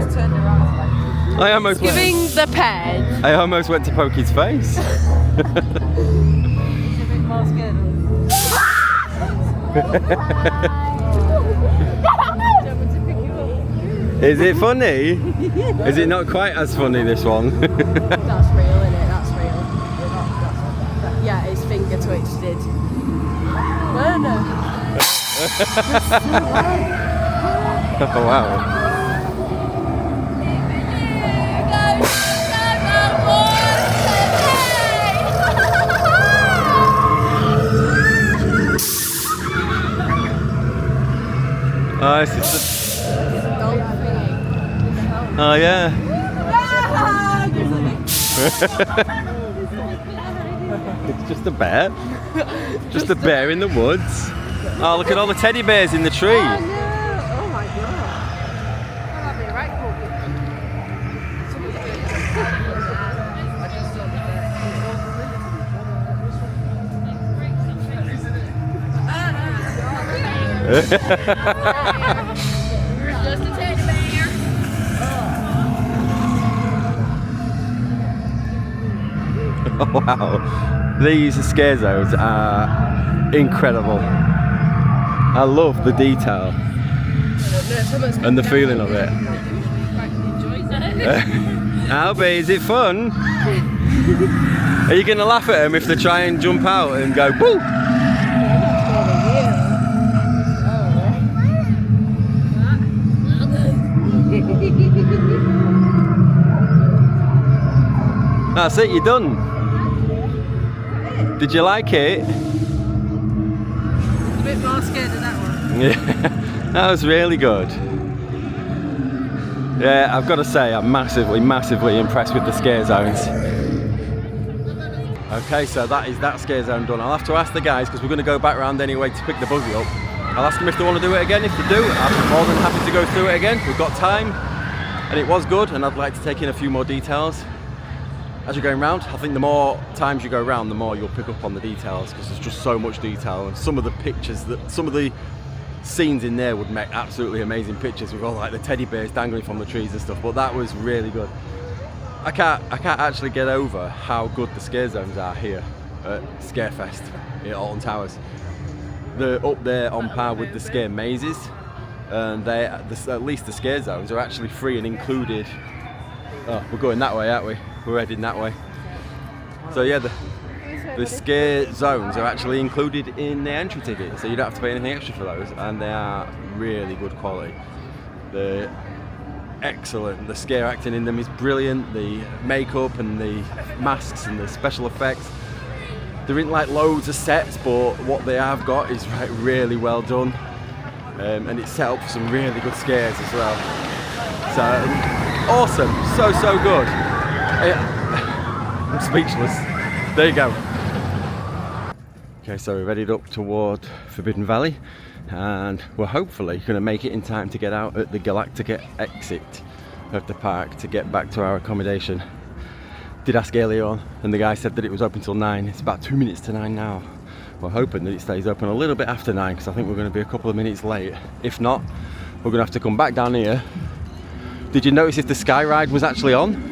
just turned around. I almost went. Giving the pen. I almost went to poke his face. Is it funny? Is it not quite as funny, this one? That's real, isn't it? That's real. Yeah, his finger twisted. Werner. Oh wow. Oh, this is just... Oh yeah. It's just a bear. Just a bear in the woods. Oh, look at all the teddy bears in the tree. Oh my god. That'd be right Just a teddy bear. Oh, wow. These scare zones are incredible. I love the detail and the feeling of it. Albie, is it fun? Are you going to laugh at them if they try and jump out and go boo? That's it, you're done. Did you like it? A bit more scared of that one. Yeah, that was really good. Yeah, I've got to say, I'm massively impressed with the scare zones. Okay, so that is that scare zone done. I'll have to ask the guys, because we're going to go back round anyway to pick the buggy up. I'll ask them if they want to do it again. If they do, I'm more than happy to go through it again. We've got time, and it was good, and I'd like to take in a few more details. As you're going round, I think the more times you go round, the more you'll pick up on the details, because there's just so much detail, and some of the pictures, some of the scenes in there would make absolutely amazing pictures with all like the teddy bears dangling from the trees and stuff. But that was really good. I can't actually get over how good the scare zones are here at Scarefest at Alton Towers. They're up there on par with the scare mazes, and at least the scare zones are actually free and included. Oh, we're going that way, aren't we? We're heading that way. So yeah, the scare zones are actually included in the entry ticket, so you don't have to pay anything extra for those, and they are really good quality. They're excellent. The scare acting in them is brilliant. The makeup and the masks and the special effects. There isn't like loads of sets, but what they have got is like really well done, and it's set up for some really good scares as well. So awesome, so good. I'm speechless. There you go. Okay, so we're headed up toward Forbidden Valley, and we're hopefully going to make it in time to get out at the Galactica exit of the park to get back to our accommodation. Did ask earlier on, and the guy said that it was open till 9. It's about 2 minutes to 9 now. We're hoping that it stays open a little bit after 9, because I think we're going to be a couple of minutes late. If not, we're going to have to come back down here. Did you notice if the sky ride was actually on?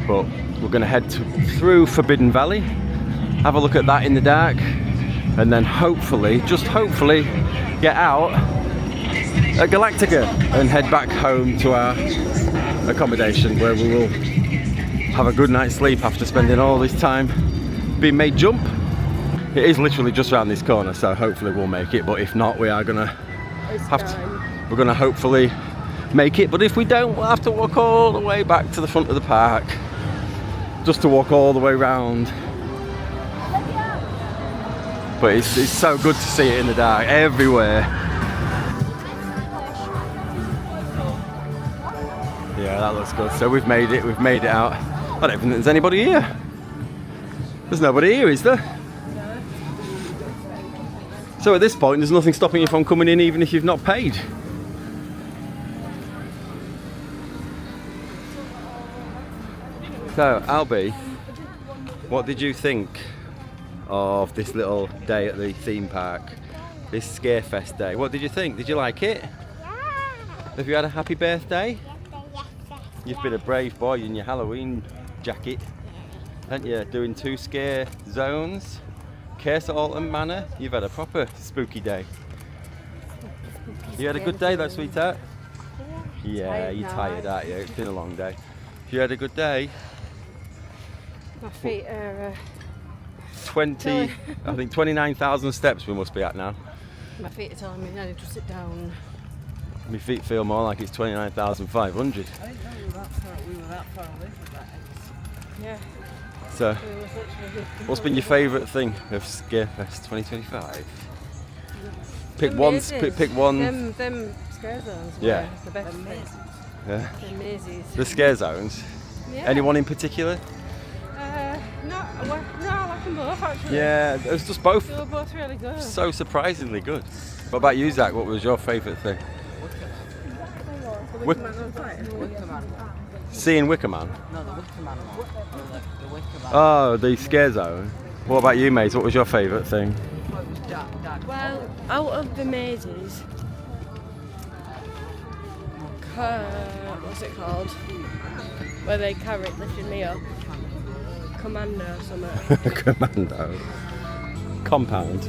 But we're going to head through Forbidden Valley, have a look at that in the dark, and then hopefully, just hopefully, get out at Galactica and head back home to our accommodation, where we will have a good night's sleep after spending all this time being made jump. It is literally just around this corner, so hopefully we'll make it, but if not, we are gonna we're gonna hopefully make it. But if we don't, we'll have to walk all the way back to the front of the park, just to walk all the way around. But it's so good to see it in the dark everywhere. Yeah, that looks good. So we've made it out. I don't think there's anybody here. There's nobody here, is there? So at this point, there's nothing stopping you from coming in even if you've not paid. So, Albie, what did you think of this little day at the theme park? This Scarefest day. What did you think? Did you like it? Have you had a happy birthday? You've been a brave boy in your Halloween jacket, haven't you? Doing 2 scare zones. Curse at Alton Manor. You've had a proper spooky day. You had a good day though, sweetheart? Yeah, you're tired, aren't you? It's been a long day. You had a good day? My feet are... 20, I think 29,000 steps we must be at now. My feet are telling me I need to sit down. My feet feel more like it's 29,500. I didn't know we were that far away from that. Yeah. So, what's been your favourite thing of Scarefest 2025? Pick one. Pick one. Them scare zones. Yeah. Were the best things. Yeah. The mazes. The scare zones. Yeah. Anyone in particular? No, I like them both actually. Yeah, it was just both. They were both really good. So surprisingly good. What about you, Zach? What was your favourite thing? The Wicker Man on fire. Wicker Man. Seeing Wicker Man? No, the Wicker Man one. The Wicker Man. Oh, the scare zone. What about you, mate? What was your favourite thing? It was Dad. Well, out of the mazes, what's it called? Where they carry it lifting me up. Commando or something. Commando. Compound.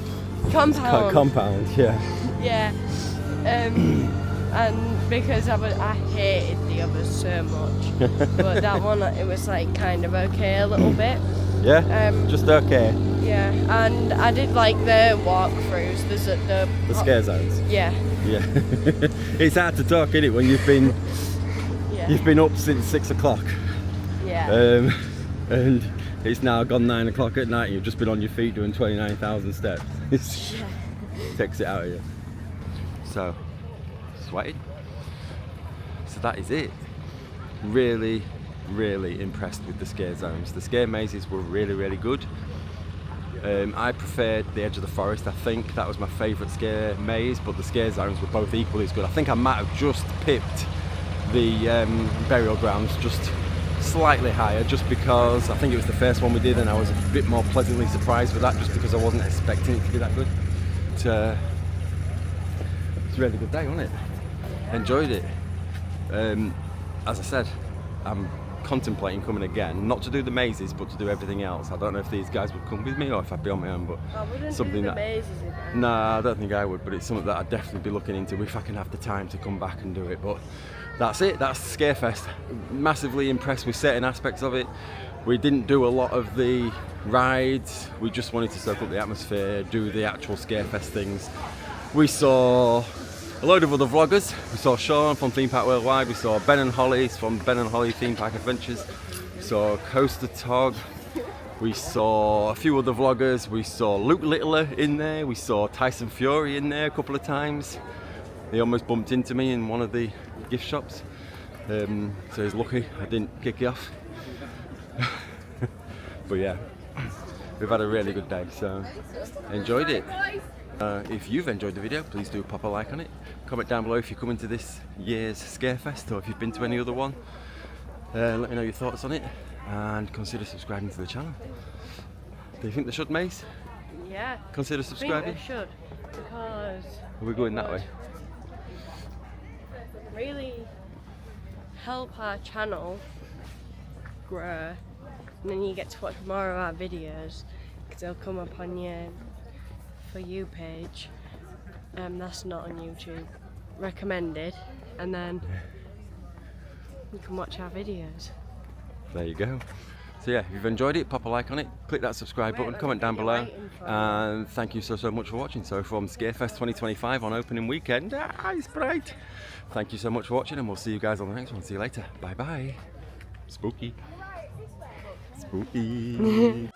Compound. Yeah. Yeah. And because I hated the others so much, but that one it was like kind of okay a little bit. Yeah. Just okay. Yeah, and I did like the walkthroughs. There's the scare zones. Yeah. Yeah. It's hard to talk, isn't it, when you've been Yeah. you've been up since 6 o'clock. Yeah. And it's now gone 9 o'clock at night. You've just been on your feet doing 29,000 steps. It takes it out of you. So, sweating. So that is it. Really, really impressed with the scare zones. The scare mazes were really, really good. I preferred the edge of the forest. I think that was my favourite scare maze, but the scare zones were both equally as good. I think I might have just pipped the burial grounds just slightly higher, just because I think it was the first one we did and I was a bit more pleasantly surprised with that, just because I wasn't expecting it to be that good. It's a really good day, wasn't it? Enjoyed it. As I said, I'm contemplating coming again, not to do the mazes but to do everything else. I don't know if these guys would come with me or if I'd be on my own, but I wouldn't something do the that mazes again. nah, I don't think I would, but it's something that I'd definitely be looking into if I can have the time to come back and do it. But that's it, that's Scarefest. Massively impressed with certain aspects of it. We didn't do a lot of the rides, we just wanted to soak up the atmosphere, do the actual Scarefest things. We saw a load of other vloggers. We saw Sean from Theme Park Worldwide, we saw Ben and Holly from Ben and Holly Theme Park Adventures, we saw Coaster Tog, we saw a few other vloggers, we saw Luke Littler in there, we saw Tyson Fury in there a couple of times. He almost bumped into me in one of the gift shops, so he's lucky I didn't kick you off. But yeah, we've had a really good day, so enjoyed it. If you've enjoyed the video, please do pop a like on it. Comment down below if you're coming to this year's Scarefest or if you've been to any other one. Let me know your thoughts on it and consider subscribing to the channel. Do you think they should, Mace? Yeah. Consider I subscribing? think they should, because Are we going that way? really help our channel grow, and then you get to watch more of our videos because they'll come up on your For You page. That's not on YouTube. Recommended, and then you can watch our videos. There you go. So yeah, if you've enjoyed it, pop a like on it, click that subscribe button, comment down below, and thank you so much for watching. So from Scarefest 2025 on opening weekend, it's bright. Thank you so much for watching, and we'll see you guys on the next one. See you later. Bye bye. Spooky. Spooky.